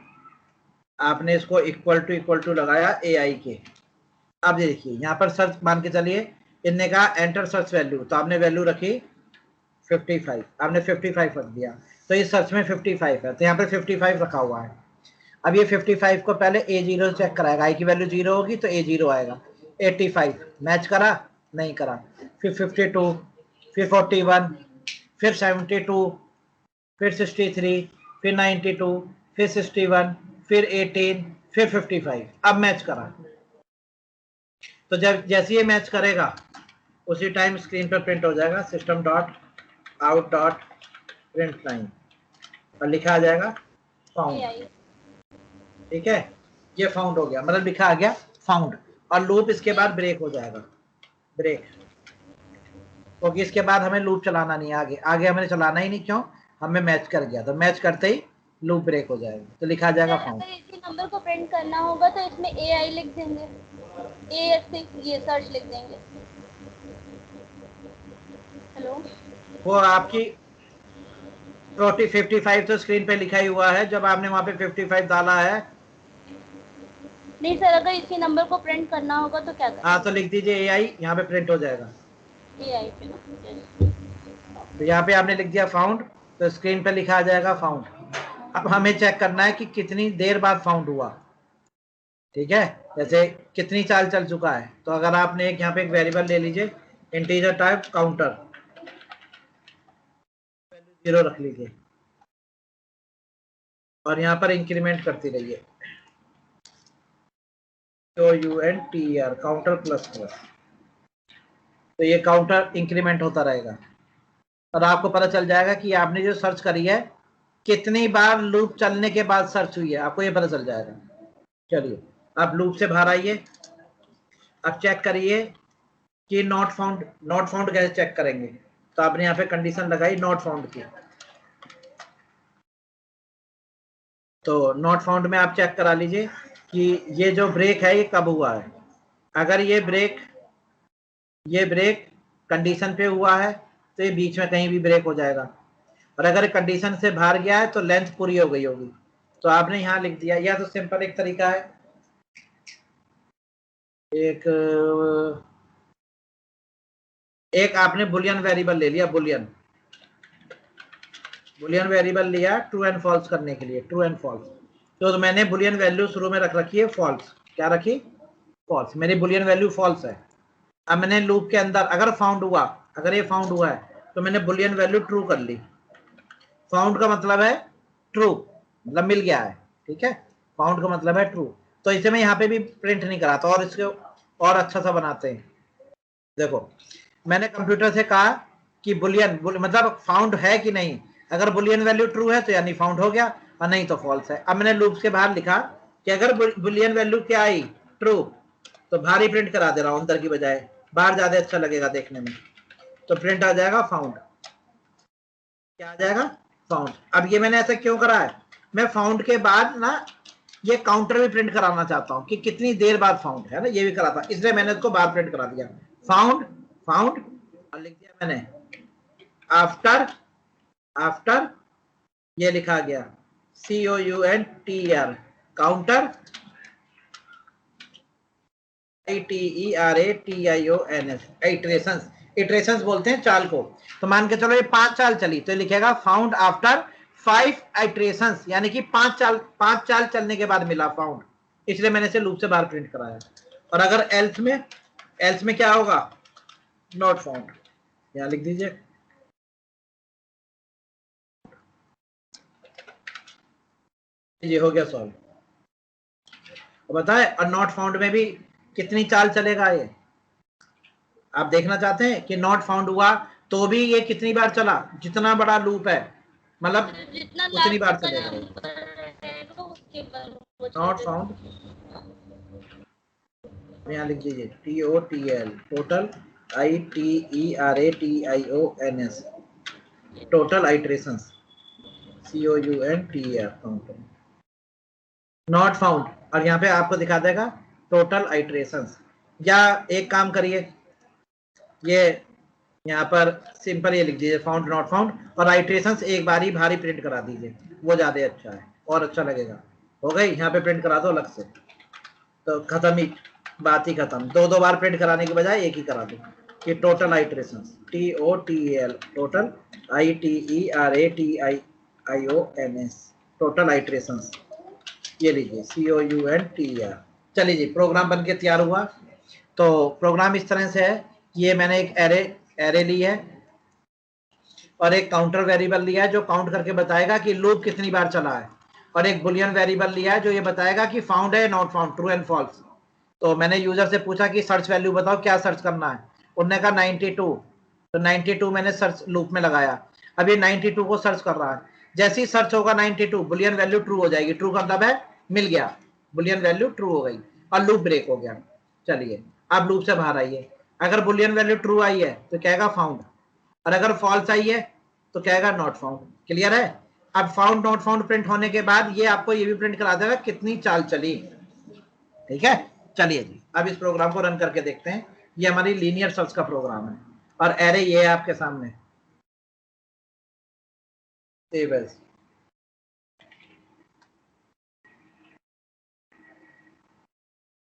आपने इसको इक्वल टू लगाया ai के। अब देखिए यहाँ पर सर्च मान के चलिए, इनने कहा एंटर सर्च वैल्यू, तो आपने वैल्यू रखी 55, आपने 55 रख दिया, तो इस सर्च में 55 है, तो यहाँ पर 55 रखा हुआ है। अब ये 55 को पहले A0 चेक कराएगा, आई की वैल्यू 0 होगी तो A0 आएगा। 85 मैच करा, नहीं करा, फिर 52, फिर 41, फिर 72, फिर 63, फिर 92, फिर 61, फिर 18, फिर 55, अब मैच करा। तो जब जैसे ये मैच करेगा उसी टाइम स्क्रीन पर प्रिंट हो जाएगा system dot out dot print line, और लिखा आ जाएगा फाउंड। ठीक है, ये फाउंड हो गया, मतलब लिखा आ गया फाउंड, और लूप इसके बाद ब्रेक हो जाएगा, ब्रेक, क्योंकि इसके बाद हमें लूप चलाना नहीं है, आगे हमें चलाना ही नहीं, क्यों, हमें मैच कर गया, तो मैच करते ही लूप ब्रेक हो जाएगा, तो लिखा आ जाएगा फाउंड। अगर इसी नंबर को प्रिंट करना होगा तो इसमें AI लिख देंगे, AS6 ये सर्च लिख देंगे। हेलो, वो आपकी 55 तो स्क्रीन पे लिखा ही हुआ है, जब आपने वहां पे 55 डाला है। नहीं सर, अगर इसी नंबर को प्रिंट करना होगा तो क्या करें? हाँ, तो लिख दीजिए AI, यहाँ पे प्रिंट हो जाएगा। AI पे, तो यहाँ पे आपने लिख दिया फाउंड, तो स्क्रीन पे लिखा आ जाएगा फाउंड। अब हमें चेक करना है कि कितनी देर बाद फाउंड हुआ, ठीक है, जैसे कितनी चाल चल चुका है। तो अगर आपने एक यहाँ पे एक वेरिएबल ले लीजिए इंटीजर टाइप काउंटर, 0 रख लीजिए, और यहाँ पर इंक्रीमेंट करती रहिए, COUNTER काउंटर प्लस प्लस, तो ये काउंटर इंक्रीमेंट होता रहेगा, और आपको पता चल जाएगा कि आपने जो सर्च करी है कितनी बार लूप चलने के बाद सर्च हुई है, आपको ये पता चल जाएगा। चलिए आप लूप से बाहर आइए, अब चेक करिए कि नॉट फाउंड कैसे चेक करेंगे। तो आपने यहाँ पे कंडीशन लगाई नॉट फाउंड की, तो नॉट फाउंड में आप चेक करा लीजिए कि ये जो ब्रेक है ये कब हुआ है। अगर ये ब्रेक कंडीशन पे हुआ है तो ये बीच में कहीं भी ब्रेक हो जाएगा, और अगर कंडीशन से बाहर गया है तो लेंथ पूरी हो गई होगी, तो आपने यहाँ लिख दिया। या तो सिंपल एक तरीका है, एक आपने बुलियन वेरिएबल ले लिया, बुलियन वेरिएबल लिया ट्रू एंड फॉल्स करने के लिए, ट्रू एंड फॉल्स। तो मैंने बुलियन वैल्यू शुरू में रख रखी है फॉल्स, क्या रखी, फॉल्स, मेरी बुलियन वैल्यू फॉल्स है। अब मैंने लूप के अंदर अगर फाउंड हुआ, अगर ये फाउंड हुआ है तो मैंने बुलियन वैल्यू ट्रू कर ली। फाउंड का मतलब है ट्रू, मतलब मिल गया है, ठीक है, फाउंड का मतलब है ट्रू। तो इसे मैं यहाँ पे भी प्रिंट नहीं कराता, और इसको और अच्छा सा बनाते हैं। देखो मैंने कंप्यूटर से कहा कि बुलियन मतलब फाउंड है कि नहीं, अगर बुलियन वैल्यू ट्रू है तो यानी फाउंड हो गया, और नहीं तो फॉल्स है। अब मैंने लूप के बाहर लिखा कि अगर बुलियन वैल्यू क्या आई, ट्रू, तो बाहर ही प्रिंट करा दे रहा हूं, अंदर की बजाय बाहर ज्यादा अच्छा लगेगा देखने में। तो प्रिंट आ जाएगा फाउंड, क्या आ जाएगा, फाउंड। अब ये मैंने ऐसा क्यों करा है, मैं फाउंड के बाद ना ये काउंटर भी प्रिंट कराना चाहता हूँ कि कितनी देर बाद फाउंड है ना, ये भी करा था, इसलिए मैंने इसको बाहर प्रिंट करा दिया, फाउंड और लिख दिया मैंने आफ्टर ये लिखा गया COUNTER counter ITERATIONS, iterations. Iterations बोलते हैं चाल को। तो मान के चलो ये 5 चाल चली तो लिखेगा फाउंड आफ्टर 5 इटरेशंस, यानी कि 5 चाल चलने के बाद मिला फाउंड, इसलिए मैंने इसे लूप से बाहर प्रिंट कराया। और अगर एल्स में क्या होगा, नॉट फाउंड, यहां लिख दीजिए। ये हो गया सॉल्व। बताए और नॉट फाउंड में भी कितनी चाल चलेगा ये आप देखना चाहते हैं कि नॉट फाउंड हुआ तो भी ये कितनी बार चला, जितना बड़ा लूप है मतलब जितना उतनी बार लास्ट का चलेगा। नंबर रहेगा उसके बाद वो नॉट चलेगा। फाउंड यहाँ लिख दीजिए TOTL, total ITERATIONS, total iterations, COUNTER, counter. Not found और यहाँ पे आपको दिखा देगा टोटल आइटरेशंस। या एक काम करिए, ये यहाँ पर सिंपल ये लिख दीजिए फाउंड नॉट फाउंड, और आइटरेशंस एक बार ही भारी प्रिंट करा दीजिए, वो ज्यादा अच्छा है और अच्छा लगेगा। हो गई, यहाँ पे प्रिंट करा दो अलग से, तो खत्म ही, बात ही खत्म। दो बार प्रिंट कराने के बजाय एक ही करा दो कि total iterations, TOTL, total ITERATIONS, total iterations, ये लीजिए COUNTER। चलिए जी, प्रोग्राम बनके तैयार हुआ। तो प्रोग्राम इस तरह से है, ये मैंने एक एरे ली है और एक काउंटर वेरिएबल लिया है जो काउंट करके बताएगा कि लूप कितनी बार चला है, और एक बुलियन वेरिएबल लिया है जो ये बताएगा कि फाउंड है not found, true and false. तो मैंने यूजर से पूछा कि सर्च वैल्यू बताओ क्या सर्च करना है, उन्होंने कहा 92, तो 92 मैंने सर्च लूप में लगाया। अब ये 92 को सर्च कर रहा है, जैसे ही सर्च होगा 92 बुलियन वैल्यू ट्रू हो जाएगी, ट्रू का मतलब है मिल गया, बुलियन वैल्यू ट्रू हो गई और लूप ब्रेक हो गया। चलिए अब लूप से बाहर आइए, अगर बुलियन वैल्यू ट्रू आई है तो कहेगा फाउंड, और अगर फॉल्स आई है तो कहेगा नॉट फाउंड। क्लियर है? अब फाउंड नॉट फाउंड प्रिंट होने के बाद ये आपको ये भी प्रिंट करा देगा कितनी चाल चली। ठीक है, चलिए जी अब इस प्रोग्राम को रन करके देखते हैं। ये हमारी लीनियर सर्च का प्रोग्राम है और एरे ये है आपके सामने,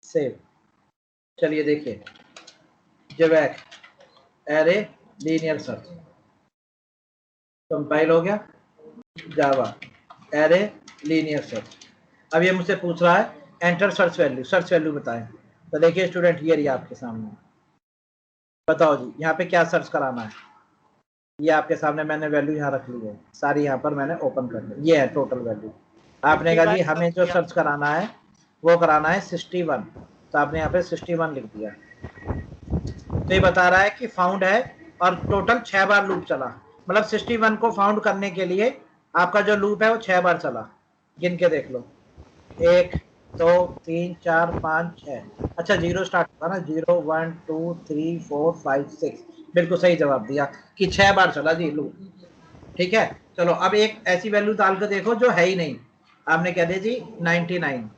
सेव। चलिए देखिए, जेवैक एरे लीनियर सर्च कंपाइल हो गया, जावा एरे लीनियर सर्च। अब ये मुझसे पूछ रहा है एंटर सर्च वैल्यू बताएं। तो देखिए स्टूडेंट, ये रही आपके सामने, बताओ जी यहाँ पे क्या सर्च कराना है। ये आपके सामने मैंने वैल्यू यहाँ रख ली है, सारी यहाँ पर मैंने ओपन कर ली, ये है टोटल वैल्यू। आपने कहा जी हमें जो सर्च कराना है वो कराना है 61, तो आपने यहाँ पे 61 लिख दिया। तो ये बता रहा है कि फाउंड है और टोटल 6 बार लूप चला, मतलब 61 को फाउंड करने के लिए आपका जो लूप है वो 6 बार चला। गिन के देख लो, 1 2 3 4 5 6, अच्छा 0 स्टार्ट होगा ना, 0 1 2 3 4 5 6, बिल्कुल सही जवाब दिया कि 6 बार चला जी लूप। ठीक है, चलो अब एक ऐसी वैल्यू डाल कर देखो जो है ही नहीं। आपने कह दिया जी 99,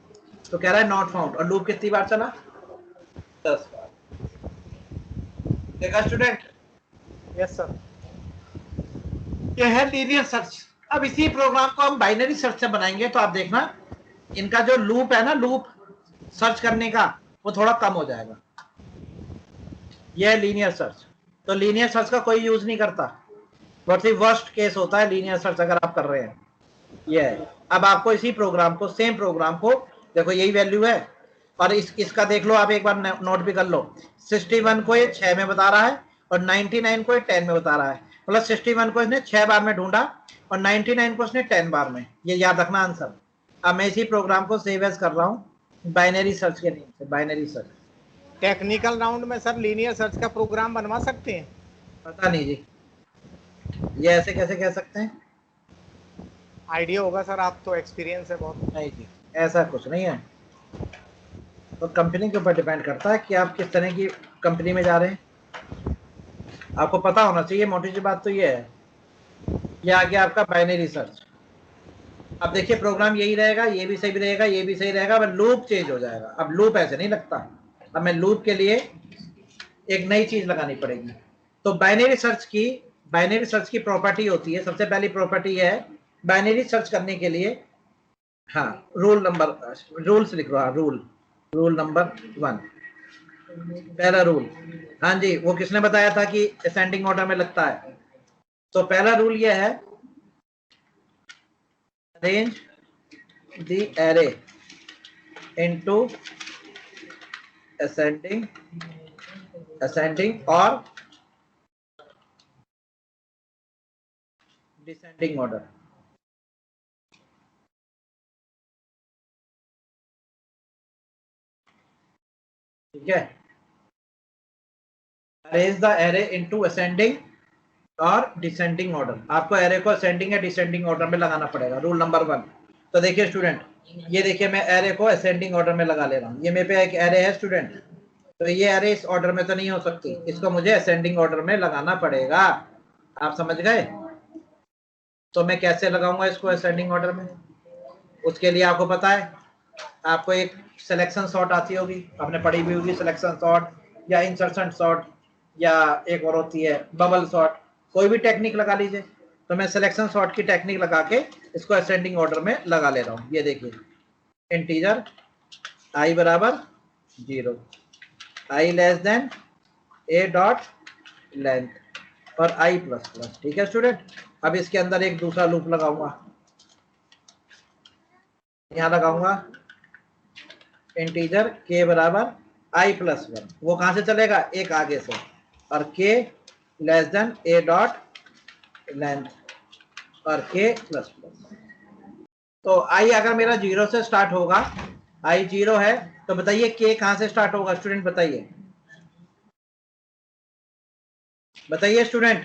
तो कह रहा है नॉट फाउंड, और लूप कितनी बार चला, 10 बार। देखा स्टूडेंट? Yes sir. ये है लीनियर सर्च। अब इसी प्रोग्राम को हम बाइनरी सर्च से बनाएंगे, तो आप देखना इनका जो लूप है ना, लूप सर्च करने का, वो थोड़ा कम हो जाएगा। यह है लीनियर सर्च। तो लीनियर सर्च का कोई यूज नहीं करता, बहुत ही वर्स्ट केस होता है लीनियर सर्च अगर आप कर रहे हैं। ये है, अब आपको इसी प्रोग्राम को, सेम प्रोग्राम को देखो, यही वैल्यू है और इसका देख लो आप, एक बार नोट भी कर लो। 61 को ये 6 में बता रहा है और 99 को ये 10 में बता रहा है, मतलब 61 को इसने 6 बार में ढूंढा और 99 को इसने 10 बार में। ये याद रखना आंसर। अब मैं इसी प्रोग्राम को सेव एज कर रहा हूँ बाइनरी सर्च के नेम से, बाइनरी सर्च। टेक्निकल राउंड में सर लीनियर सर्च का प्रोग्राम बनवा सकते हैं? पता नहीं जी, ये ऐसे कैसे कह सकते हैं? आइडिया होगा सर, आप तो एक्सपीरियंस है बहुत। नहीं जी, ऐसा कुछ नहीं है, तो कंपनी के ऊपर डिपेंड करता है कि आप किस तरह की कंपनी में जा रहे हैं। आपको पता होना चाहिए, मोटी सी बात तो ये है। ये आ गया आपका बाइनरी सर्च। अब देखिए प्रोग्राम यही रहेगा, ये भी सही रहेगा, ये भी सही रहेगा, अब लूप चेंज हो जाएगा। अब लूप ऐसे नहीं लगता, अब मैं लूप के लिए एक नई चीज लगानी पड़ेगी। तो बाइनरी सर्च की प्रॉपर्टी होती है, सबसे पहली प्रॉपर्टी है बाइनरी सर्च करने के लिए, हाँ रूल्स लिख रहा, रूल नंबर 1, पहला रूल, हाँ जी, वो किसने बताया था कि असेंडिंग ऑर्डर में लगता है? तो पहला रूल ये है, arrange the array into ascending और डिसेंडिंग ऑर्डर। ठीक है, arrange the array into ascending और डिसेंडिंग ऑर्डर। आपको एरे को असेंडिंग या डिसेंडिंग ऑर्डर में लगाना पड़ेगा, रूल नंबर 1। तो देखिए स्टूडेंट, ये देखिए मैं एरे को असेंडिंग ऑर्डर में लगा ले रहा हूँ। ये मेरे पे एक एरे है स्टूडेंट, तो ये एरे इस ऑर्डर में तो नहीं हो सकती, इसको मुझे असेंडिंग ऑर्डर में लगाना पड़ेगा। आप समझ गए? तो मैं कैसे लगाऊंगा इसको असेंडिंग ऑर्डर में? उसके लिए आपको पता है, आपको एक सिलेक्शन सॉर्ट आती होगी, आपने पढ़ी भी होगी, सिलेक्शन सॉर्ट या इंसर्शन सॉर्ट, या एक और होती है बबल सॉर्ट। कोई भी टेक्निक लगा लीजिए। तो मैं सिलेक्शन सॉर्ट की टेक्निक लगा के इसको असेंडिंग ऑर्डर में लगा ले रहा हूँ। ये देखिए, इंटीजर i बराबर 0, i less then a dot length और i प्लस प्लस। ठीक है स्टूडेंट, अब इसके अंदर एक दूसरा लूप लगाऊंगा, यहां लगाऊंगा इंटीजर k बराबर i प्लस 1। वो कहां से चलेगा? एक आगे से, और k less than a dot length और k प्लस प्लस। तो i अगर मेरा 0 से स्टार्ट होगा, i 0 है, तो बताइए k कहां से स्टार्ट होगा? स्टूडेंट बताइए, बताइए स्टूडेंट।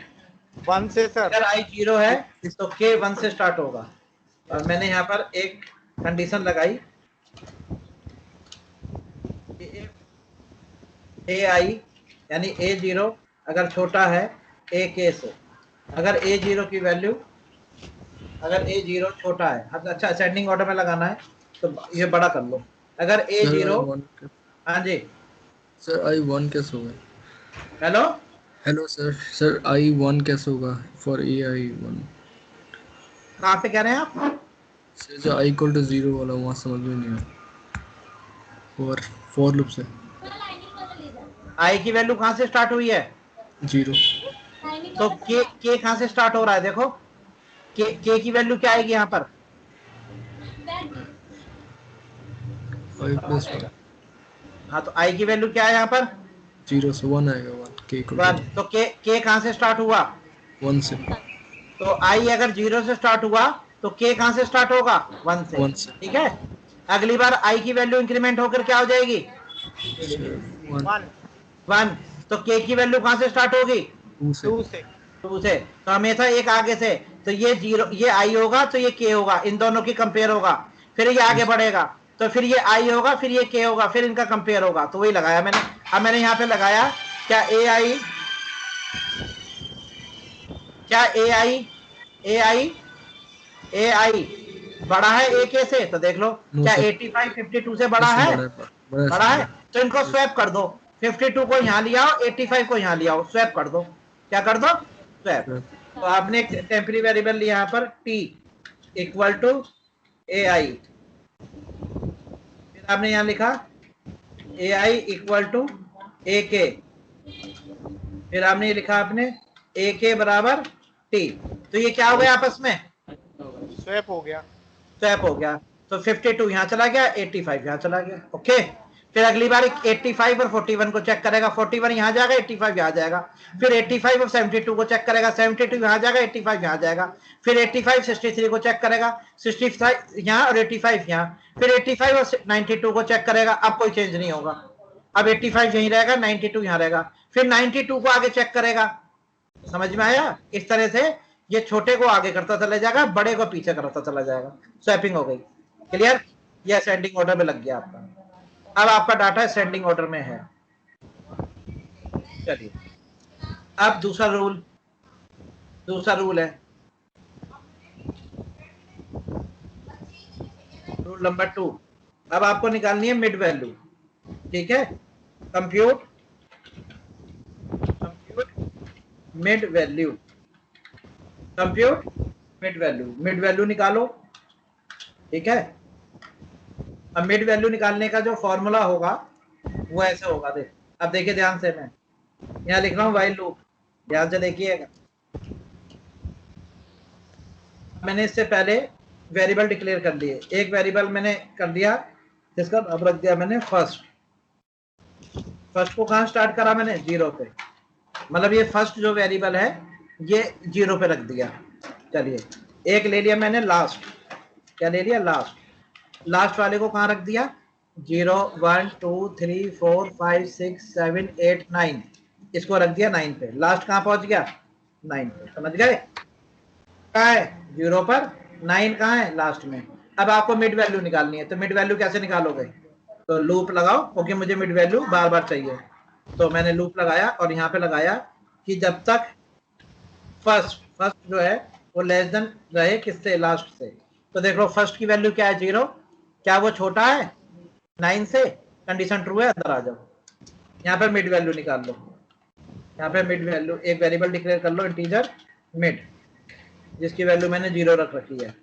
1 से सर। अगर i 0 है तो k 1 से स्टार्ट होगा। और मैंने यहाँ पर एक कंडीशन लगाई, ai यानी a0 अगर छोटा है ak से, अगर a0 की वैल्यू, अगर a0 छोटा है, अच्छा असेंडिंग ऑर्डर में लगाना है तो ये बड़ा कर लो। अगर a0, हाँ जी सर I1 कैसे होगा? हेलो, हेलो सर I1 कैसे होगा फॉर AI1? कहाँ पे कह रहे हैं आप? सर जो I इक्वल टू 0 वाला वहाँ समझ में नहीं आया। फॉर लूप से i की वैल्यू कहाँ से स्टार्ट हुई है? 0। तो k कहाँ से स्टार्ट हो रहा है? देखो k की वैल्यू क्या आएगी यहाँ पर? I प्लस 1 हाँ, तो i की वैल्यू क्या है यहाँ पर? 0 से 1 आएगा 1 k इक्वल 1। तो k कहाँ से स्टार्ट हुआ? टू 1 से। तो i अगर 0 से स्टार्ट हुआ तो k कहाँ से स्टार्ट होगा? 1 से। 1 से। ठीक है, अगली बार i की वैल्यू इंक्रीमेंट होकर क्या हो जाएगी? 1। तो k की वैल्यू कहाँ से स्टार्ट होगी? 2 से। 2 से। तो हमेशा एक आगे से, तो ये 0, ये i होगा तो ये k होगा, इन दोनों की कंपेयर होगा, फिर ये आगे बढ़ेगा, तो फिर ये i होगा, फिर ये k होगा, फिर इनका कंपेयर होगा। तो वही लगाया मैंने। अब मैंने यहाँ पे लगाया, क्या ai बड़ा है ak से? तो देख लो, क्या 85 52 से बड़ा है? बड़ा है। तो इनको स्वैप कर दो, 52 को यहाँ लिया आओ, 85 को यहाँ लिया आओ, स्वैप कर दो। क्या कर दो? स्वैप। तो आपने एक टेम्पररी वेरिएबल लिया यहाँ पर t इक्वल टू ai, फिर आपने यहाँ लिखा ai इक्वल टू ak, फिर आपने ये लिखा आपने ak बराबर t। तो ये क्या हो गया? आपस में स्वैप हो गया। स्वैप हो गया। तो 52 यहाँ चला गया, 85 यहाँ चला गया। ओके, फिर अगली बार 85 और 41 को चेक करेगा, 41 यहाँ जाएगा, 85 यहाँ जाएगा। फिर 85 और 72 को चेक करेगा, 72 यहाँ जाएगा, 85 यहाँ जाएगा। फिर 85 63 को चेक करेगा, 65 यहाँ और 85 यहाँ। फिर 85 और 92 को चेक करेगा, अब कोई चेंज नहीं होगा, अब 85 यहीं रहेगा, 92 यहाँ रहेगा। फिर 92 को आगे चेक करेगा। समझ में आया? इस तरह से ये छोटे को आगे करता चला जाएगा, बड़े को पीछे करता चला जाएगा। स्वैपिंग हो गई। क्लियर? ये असेंडिंग ऑर्डर में लग गया आपका। अब आपका डाटा असेंडिंग ऑर्डर में है। चलिए, अब दूसरा रूल है, रूल नंबर 2। अब आपको निकालनी है मिड वैल्यू। ठीक है, compute mid value, mid value निकालो। ठीक है, अब मिड वैल्यू निकालने का जो फॉर्मूला होगा वो ऐसे होगा। देख, अब देखिए ध्यान से, मैं यहाँ लिख रहा हूँ वाइल लूप, ध्यान से देखिएगा। मैंने इससे पहले वेरिएबल डिक्लेयर कर लिए, एक वेरिएबल मैंने कर दिया जिसका अब रख दिया मैंने फर्स्ट। फर्स्ट को कहाँ स्टार्ट करा मैंने? 0 पे, मतलब ये फर्स्ट जो वेरिएबल है ये 0 पे रख दिया। चलिए एक ले लिया मैंने लास्ट, क्या ले लिया? लास्ट। लास्ट वाले को कहाँ रख दिया? 0 1 2 3 4 5 6 7 8 9, इसको रख दिया 9 पे। लास्ट कहाँ पहुंच गया? 9 पे, समझ गए? कहाँ है? 0 पर, 9 कहाँ है? लास्ट में। अब आपको मिड वैल्यू निकालनी है, तो मिड वैल्यू कैसे निकालोगे? तो लूप लगाओ, क्योंकि मुझे मिड वैल्यू बार बार चाहिए। तो मैंने लूप लगाया और यहाँ पे लगाया कि जब तक फर्स्ट जो है वो लेस देन रहे किससे? लास्ट से। तो देख लो फर्स्ट की वैल्यू क्या है? 0। क्या वो छोटा है 9 से? कंडीशन ट्रू है, अंदर आ जाओ। यहाँ पे मिड वैल्यू निकाल लो, यहाँ पे मिड वैल्यू एक वेरिएबल डिक्लेयर कर लो, इंटीजर मिड, जिसकी वैल्यू मैंने 0 रख रखी है।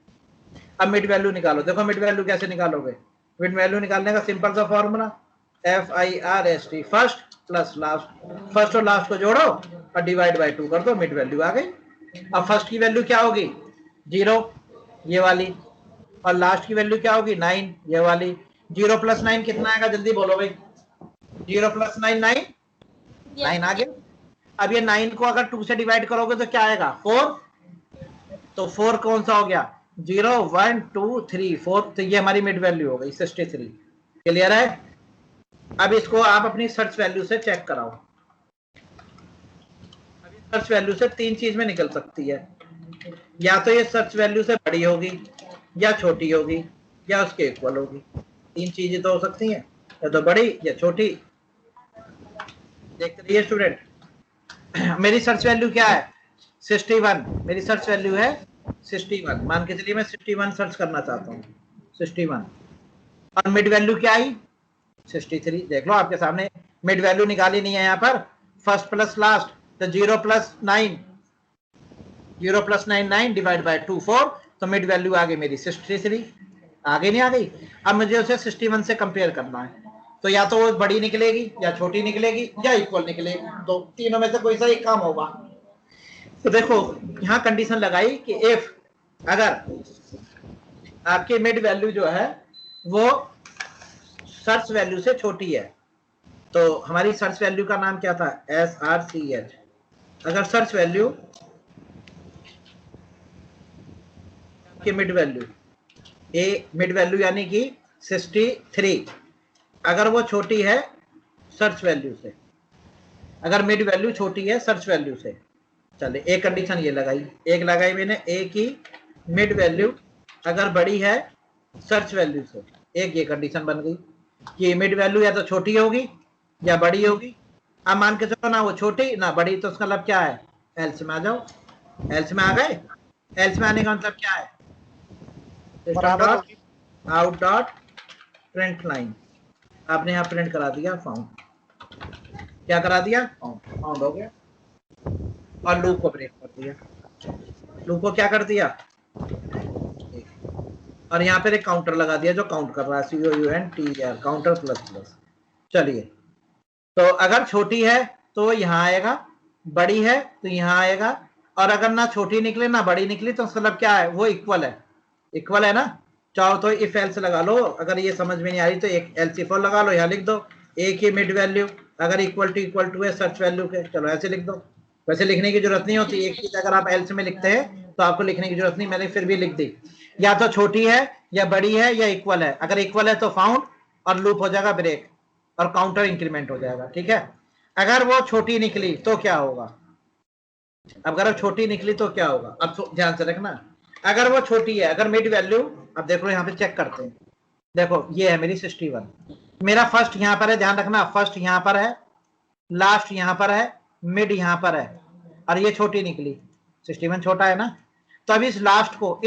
अब मिड वैल्यू निकालो। देखो मिड वैल्यू कैसे निकालोगे? मिड वैल्यू निकालने का सिंपल सा formula, FIRST, first plus last. First और लास्ट को जोड़ो और डिवाइड बाय 2 कर दो, मिड वैल्यू आ गई। अब फर्स्ट की वैल्यू क्या होगी? 0, ये वाली, और लास्ट की वैल्यू क्या होगी? 9, ये वाली। 0 + 9 कितना आएगा? जल्दी बोलो भाई। 0 + 9 9, 9 आ गया। अब ये 9 को अगर 2 से डिवाइड करोगे तो क्या आएगा? 4। तो 4 कौन सा हो गया? 0 1 2 3 4, तो ये हमारी मिड वैल्यू हो गई 63। क्लियर है? अब इसको आप अपनी सर्च वैल्यू से चेक कराओ। अब इस सर्च वैल्यू से 3 चीज में निकल सकती है, या तो ये सर्च वैल्यू से बड़ी होगी, या छोटी होगी, या उसके इक्वल होगी। 3 चीजें तो हो सकती हैं, या तो बड़ी या छोटी। देखते रहिए स्टूडेंट। मेरी सर्च वैल्यू क्या है? 61। मेरी सर्च वैल्यू है 61। मान के चलिए मैं 61 सर्च करना चाहता हूँ, 61। और मिड वैल्यू क्या आई? 63। देख लो आपके सामने, मिड वैल्यू निकाली नहीं है यहाँ पर। फर्स्ट प्लस लास्ट, तो 0 + 9, 0 + 9 9, डिवाइड बाय 2 4, तो मिड वैल्यू आ गई मेरी 63। आगे नहीं आ गई? अब मुझे उसे 61 से कंपेयर करना है, तो या तो वो बड़ी निकलेगी, या छोटी निकलेगी, या इक्वल निकलेगी। तो तीनों में से कोई सा एक काम होगा। तो देखो यहाँ कंडीशन लगाई कि इफ, अगर आपकी मिड वैल्यू जो है वो सर्च वैल्यू से छोटी है, तो हमारी सर्च वैल्यू का नाम क्या था? SRCH। अगर सर्च वैल्यू की मिड वैल्यू मिड वैल्यू यानी कि 63, अगर वो छोटी है सर्च वैल्यू से, अगर मिड वैल्यू छोटी है सर्च वैल्यू से, चले एक कंडीशन ये लगाई, एक लगाई मैंने ए की मिड वैल्यू अगर बड़ी है सर्च वैल्यू से, एक ये कंडीशन बन गई कि मिड वैल्यू या तो छोटी होगी या बड़ी होगी। अब मान के चलो ना वो छोटी ना बड़ी, तो उसका मतलब क्या है? एल्स में आ जाओ। एल्स में आ गए? एल्स में आने का मतलब क्या है? आउट डॉट प्रिंट लाइन, आपने यहाँ प्रिंट करा दिया फाउंड। क्या करा दिया? फाउंड हो गया। और लूप को ब्रेक कर दिया। लूप को क्या कर दिया? और यहाँ पर एक काउंटर लगा दिया जो काउंट कर रहा है, COUNTER, काउंटर प्लस प्लस। चलिए, तो अगर छोटी है तो यहाँ आएगा, बड़ी है तो यहाँ आएगा, और अगर ना छोटी निकले ना बड़ी निकली तो मतलब क्या है? वो इक्वल है। इक्वल है ना? चाहो तो इफ एल्स लगा लो, अगर ये समझ में नहीं आ रही तो एक एल्स इफ और लगा लो, यहाँ लिख दो ए की मिड वैल्यू अगर इक्वल टू है सर्च वैल्यू के, चलो ऐसे लिख दो। वैसे लिखने की जरूरत नहीं होती, एक चीज अगर आप एल्स में लिखते हैं तो आपको लिखने की जरूरत नहीं, मैंने फिर भी लिख दी। या तो छोटी है या बड़ी है या इक्वल है, अगर इक्वल है तो फाउंड और लूप हो जाएगा ब्रेक और काउंटर इंक्रीमेंट हो जाएगा। ठीक है? अगर वो छोटी निकली तो क्या होगा? अगर छोटी निकली तो क्या होगा? अब ध्यान से रखना, अगर वो छोटी है, अगर मिड वैल्यू, अब देखो यहाँ पे चेक करते हैं, देखो ये है मेरी 61, मेरा फर्स्ट यहाँ पर है, ध्यान रखना फर्स्ट यहाँ पर है, लास्ट यहाँ पर है, मिड यहाँ पर है, और ये छोटी निकली, 61 छोटा है ना? तो अब इस लास्ट को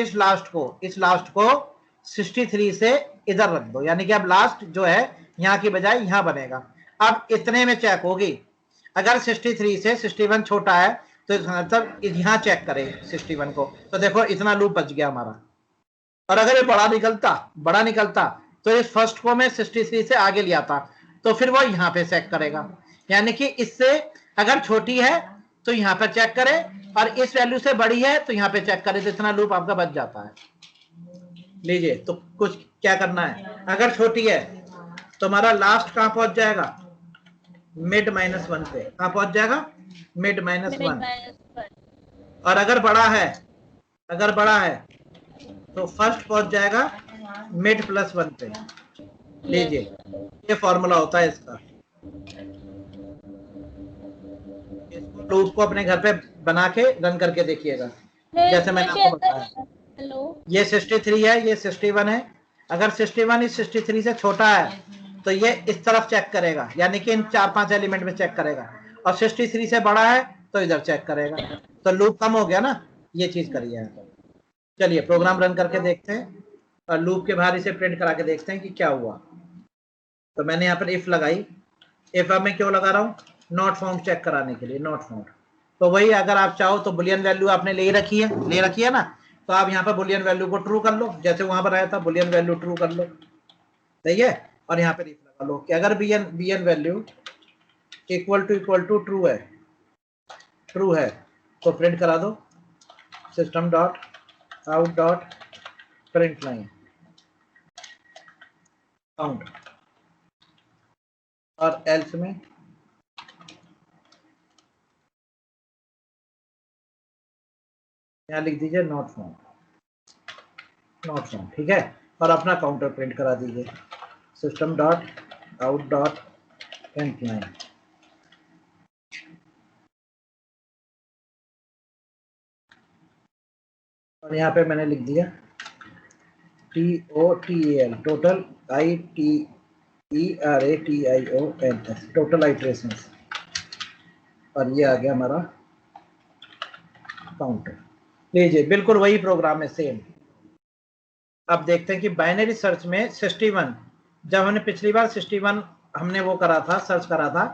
63 से इधर रख दो, यानी कि अब लास्ट जो है यहाँ की बजाय यहाँ बनेगा। अब इतने में चेक होगी, अगर 63 से 61 छोटा है तो मतलब यहाँ चेक करें 61 को, तो देखो इतना लूप बच गया हमारा। और अगर ये बड़ा निकलता तो इस फर्स्ट को मैं 63 से आगे ले आता, तो फिर वो यहाँ पे चेक करेगा। यानी कि इससे अगर छोटी है तो यहाँ पर चेक करें और इस वैल्यू से बड़ी है तो यहाँ पे चेक करें, तो इतना लूप आपका बच जाता है। लीजिए, तो कुछ क्या करना है, अगर छोटी है तो हमारा लास्ट कहां पहुंच जाएगा, मिड -1 पे। कहां पहुंच जाएगा, मिड -1। और अगर बड़ा है तो फर्स्ट पहुंच जाएगा मिड +1 पे। लीजिए, ये फॉर्मूला होता है इसका। इसको लूप को अपने घर पे बना के रन करके देखिएगा, जैसे मैंने आपको बताया। हेलो, ये 63 है, ये 61 है। अगर 61 इस 63 से छोटा है तो ये इस तरफ चेक करेगा, यानी कि इन 4-5 एलिमेंट में चेक करेगा, और 63 से बड़ा है तो इधर चेक करेगा, तो लूप कम हो गया ना। ये चीज करिए यहाँ पर। चलिए प्रोग्राम रन करके देखते हैं और लूप के बाहर इसे प्रिंट करा के देखते हैं कि क्या हुआ। तो मैंने यहाँ पर इफ लगाई। इफ अब मैं क्यों लगा रहा हूँ, नॉट फाउंड चेक कराने के लिए, नॉट फाउंड। तो वही, अगर आप चाहो तो बुलियन वैल्यू आपने ले रखी है ना, तो आप यहाँ पर बुलियन वैल्यू को ट्रू कर लो, जैसे वहां पर आया था, बुलियन वैल्यू ट्रू कर लो, सही है। और यहाँ पे इफ लगा लो कि अगर bn value equal to true है तो प्रिंट करा दो system dot out dot print line count, और एल्स में यहाँ लिख दीजिए नॉट फाउंड, ठीक है। और अपना काउंटर प्रिंट करा दीजिए system dot out dot print line. और यहाँ पे मैंने लिख दिया TOTAL, total ITERATIONS, total iterations. और ये आ गया हमारा काउंटर। लीजिए, बिल्कुल वही प्रोग्राम है, सेम। अब देखते हैं कि बाइनरी सर्च में 61, जब हमने पिछली बार 61 हमने वो करा था, सर्च करा था,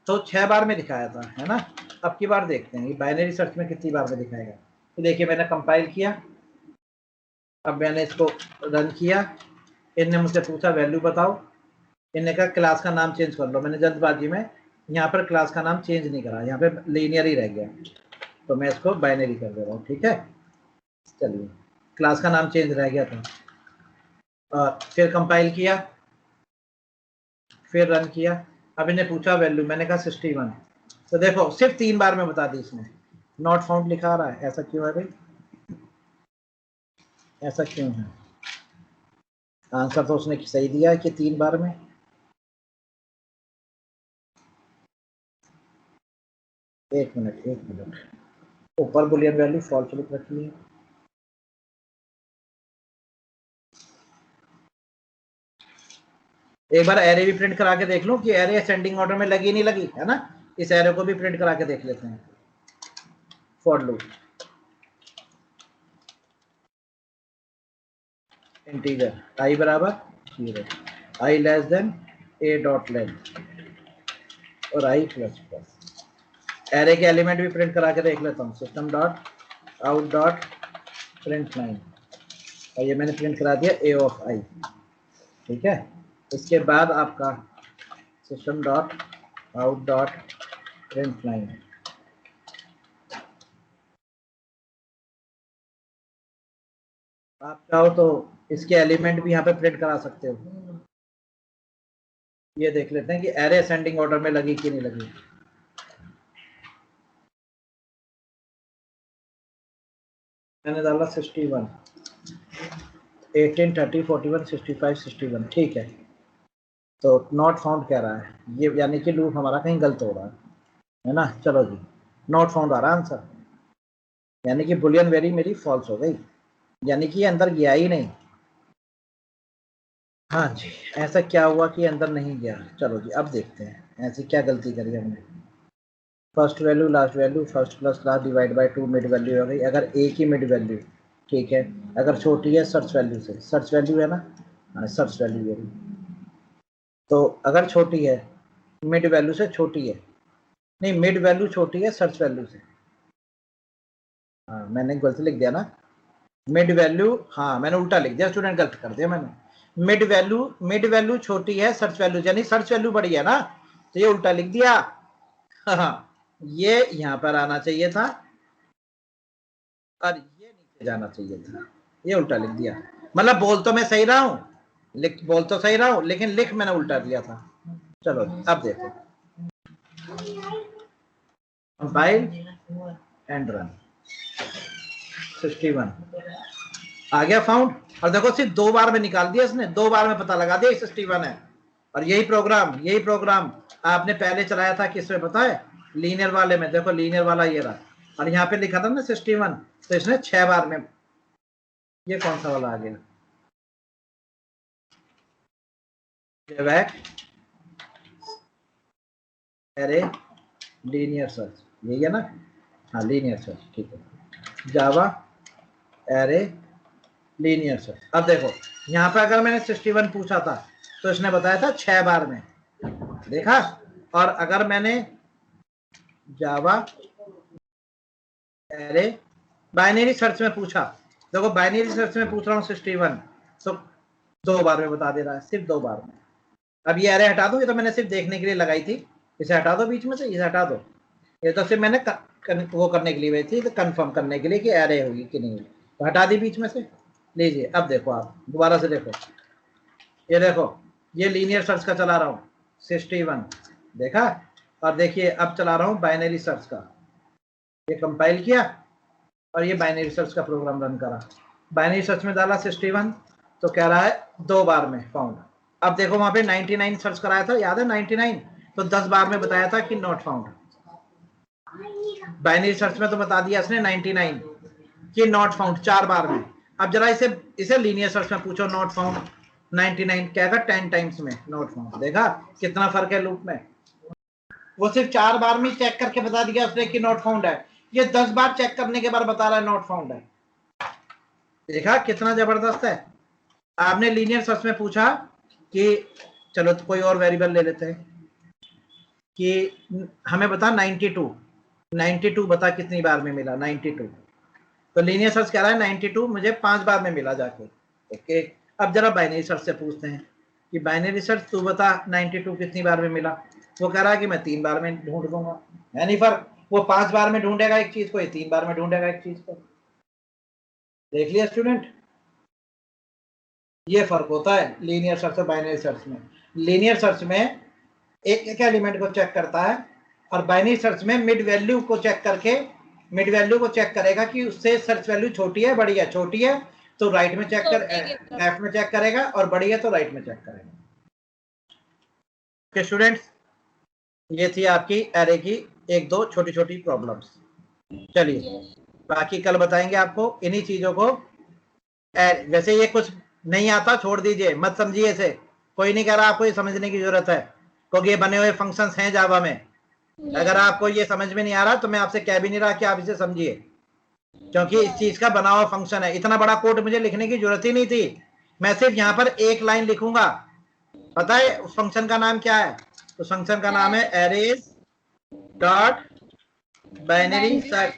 तो 6 बार में दिखाया था, है ना। अब की बार देखते हैं बाइनरी सर्च में कितनी बार में दिखाएगा। तो देखिए, मैंने कंपाइल किया, अब मैंने इसको रन किया। इनने मुझसे पूछा वैल्यू बताओ, इनने कहा क्लास का नाम चेंज कर लो। मैंने जल्दबाजी में यहाँ पर क्लास का नाम चेंज नहीं करा, यहाँ पे लीनियर ही रह गया, तो मैं इसको बाइनरी कर दे रहा हूँ, ठीक है। चलिए, क्लास का नाम चेंज रह गया था। और फिर कंपाइल किया, फिर रन किया। अब इन्हें पूछा वैल्यू, मैंने कहा 61। तो देखो, सिर्फ 3 बार में बता दी इसने, नॉट फाउंड लिखा रहा है। ऐसा क्यों है भाई, ऐसा क्यों है? आंसर तो उसने सही दिया है कि 3 बार में। एक मिनट, ऊपर बुलियन वैल्यू फॉल्स लिख रखी है। एक बार एरे भी प्रिंट करा के देख लो कि एरे असेंडिंग ऑर्डर में लगी नहीं लगी, है ना। इस एरे को भी प्रिंट करा के देख लेते हैं। फॉर लूप इंटीजर i बराबर 0, i less then a dot length और i प्लस प्लस। एरे के एलिमेंट भी प्रिंट करा के देख लेता हूँ, system dot out dot print line, और ये मैंने प्रिंट करा दिया a ऑफ i, ठीक है। इसके बाद आपका system dot out dot print line, आप चाहो तो इसके एलिमेंट भी यहाँ पे प्रिंट करा सकते हो। ये देख लेते हैं कि एरे असेंडिंग ऑर्डर में लगी कि नहीं लगी। मैंने डाला 61, 18, 30, 41, 65, 61, ठीक है। तो नॉट फाउंड कह रहा है ये, यानी कि लूप हमारा कहीं गलत हो रहा है ना। चलो जी, नॉट फाउंड आ रहा आंसर, यानी कि बुलियन वैल्यू मेरी फॉल्स हो गई, यानी कि अंदर गया ही नहीं। हाँ जी, ऐसा क्या हुआ कि अंदर नहीं गया। चलो जी, अब देखते हैं ऐसी क्या गलती करी हमने। First value last value, first plus last divide by 2 mid value हो गई। अगर एक ही मिड वैल्यू, ठीक है, अगर छोटी है सर्च वैल्यू से, सर्च वैल्यू है ना, हाँ सर्च वैल्यू है, तो अगर छोटी है मिड वैल्यू से छोटी है, नहीं मिड वैल्यू छोटी है सर्च वैल्यू से। हाँ मैंने गलती लिख दिया ना, मिड वैल्यू, हाँ मैंने उल्टा लिख दिया, स्टूडेंट गलत कर दिया मैंने। मिड वैल्यू छोटी है सर्च वैल्यू, यानी सर्च वैल्यू बड़ी है ना, तो ये उल्टा लिख दिया। हाँ, ये यहाँ पर आना चाहिए था और ये नीचे जाना चाहिए था, ये उल्टा लिख दिया। मतलब बोल तो मैं सही रहा हूँ, बोल तो सही रहा हूँ, लेकिन लिख मैंने उल्टा दिया था। चलो अब देखो, कंपाइल एंड रन। 61 आ गया फाउंड। और देखो सिर्फ 2 बार में निकाल दिया इसने, 2 बार में पता लगा दिया 61 है। और यही प्रोग्राम आपने पहले चलाया था किसमें पता है? लीनियर वाले में। देखो लीनियर वाला ये रहा, और यहाँ पे लिखा था ना 61, तो इसने 6 बार में। ये कौन सा वाला आ गया? अरे लीनियर सर्च, यही है ना? हाँ लीनियर सर्च, ठीक है। जावा एरे लीनियर सर्च। अब देखो यहाँ पे अगर मैंने 61 पूछा था तो इसने बताया था 6 बार में, देखा? और अगर मैंने जावा एरे बाइनरी सर्च में पूछा, देखो बाइनरी सर्च में पूछ रहा हूँ 61, तो 2 बार में बता दे रहा है, सिर्फ 2 बार में। अब ये एरे हटा दो, ये तो मैंने सिर्फ देखने के लिए लगाई थी, इसे हटा दो बीच में से, इसे हटा दो। ये तो सिर्फ मैंने वो करने के लिए हुई थी, तो कंफर्म करने के लिए कि एरे होगी कि नहीं होगी, तो हटा दी बीच में से। लीजिए अब देखो, आप दोबारा से देखो, ये देखो ये लीनियर सर्च का चला रहा हूँ 61, देखा? और देखिए अब चला रहा हूँ बाइनरी सर्च का। ये कंपाइल किया और ये बाइनरी सर्च का प्रोग्राम रन करा। बाइनरी सर्च में डाला 61, तो कह रहा है 2 बार में फाउंड। अब देखो वहां पे 99 सर्च कराया था, याद है 99? तो 10 बार में बताया था कि नॉट फाउंड। बाइनरी सर्च में तो बता दिया इसने 99 कि नॉट फाउंड 4 बार में। अब जरा इसे लीनियर सर्च में पूछो नॉट फाउंड 99, कहेगा 10 टाइम्स में नॉट फाउंड। देखा कितना फर्क है लूप में? वो सिर्फ 4 बार में चेक करके बता दिया उसने कि नॉट फाउंड है, ये 10 बार चेक करने के बाद बता रहा है नॉट फाउंड है। देखा कितना जबरदस्त है? आपने लीनियर सर्च में पूछा कि चलो तो कोई और वेरिएबल ले लेते हैं कि हमें बता 92 बता कितनी बार में मिला 92, तो लीनियर सर्च कह रहा है 92 मुझे 5 बार में मिला जाके। ओके, अब जरा बाइनरी सर्च से पूछते हैं कि बाइनरी सर्च तू बता 92 कितनी बार में मिला। वो कह रहा है कि मैं 3 बार में ढूंढ दूंगा, है नहीं फर्क? वो 5 बार में ढूंढेगा एक चीज को, ये 3 बार में ढूंढेगा एक चीज को। देख लिया स्टूडेंट, ये फर्क होता है लीनियर सर्च और बाइनरी सर्च में। लीनियर सर्च में एक एलिमेंट को चेक करता है, और बाइनरी सर्च में मिड वैल्यू को चेक करके मिड वैल्यू को चेक करेगा कि उससे सर्च वैल्यू छोटी है बड़ी है। छोटी है तो राइट में चेक कर, लेफ्ट में चेक करेगा, और बड़ी है तो राइट में चेक करेगा। ओके स्टूडेंट्स, ये थी आपकी एरे की 1-2 छोटी प्रॉब्लम्स। चलिए बाकी कल बताएंगे आपको इन्हीं चीजों को। वैसे ये कुछ नहीं आता छोड़ दीजिए, मत समझिए इसे, कोई नहीं कह रहा आपको ये समझने की जरूरत है, क्योंकि ये बने हुए फंक्शंस हैं जावा में। अगर आपको ये समझ में नहीं आ रहा तो मैं आपसे कह भी नहीं रहा कि आप इसे समझिए, क्योंकि इस चीज का बना हुआ फंक्शन है। इतना बड़ा कोड मुझे लिखने की जरूरत ही नहीं थी, मैं सिर्फ यहाँ पर एक लाइन लिखूंगा। पता है उस फंक्शन का नाम क्या है? उस फंक्शन का नाम है अरेज डॉट बाइनरी सर्च,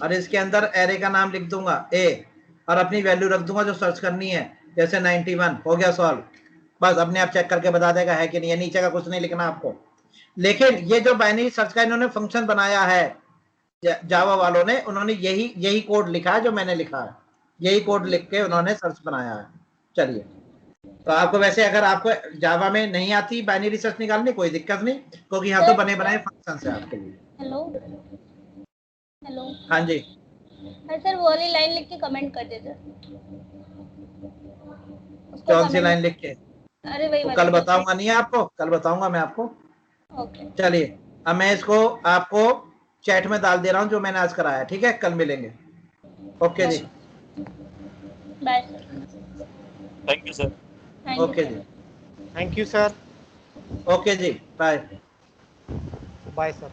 और इसके अंदर एरे का नाम लिख दूंगा ए, और अपनी वैल्यू रख दूंगा जो सर्च करनी है, जैसे 91। हो गया सॉल्व, बस अपने आप चेक करके बता देगा है कि नहीं है, नीचे का कुछ नहीं लिखना आपको। लेकिन ये जो बाइनरी सर्च का इन्होंने फंक्शन बनाया है जावा वालों ने, उन्होंने यही कोड लिखा है जो मैंने लिखा है, यही कोड लिख के उन्होंने सर्च बनाया है। चलिए, तो आपको वैसे अगर आपको जावा में नहीं आती बाइनरी सर्च निकालने, कोई दिक्कत नहीं, क्योंकि यहाँ तो बने बनाए फंक्शन है आपके लिए। हेलो हाँ जी सर, वो वाली लाइन लिख के कमेंट कर दीजिए। कौन सी लाइन लिख के? अरे वही तो कल बताऊंगा, नहीं आपको कल बताऊंगा मैं आपको। ओके चलिए अब मैं इसको आपको चैट में डाल दे रहा हूँ जो मैंने आज कराया, ठीक है? कल मिलेंगे। ओके जी, bye sir. Thank you sir. Okay जी, थैंक यू सर। ओके जी, बाय बाय सर।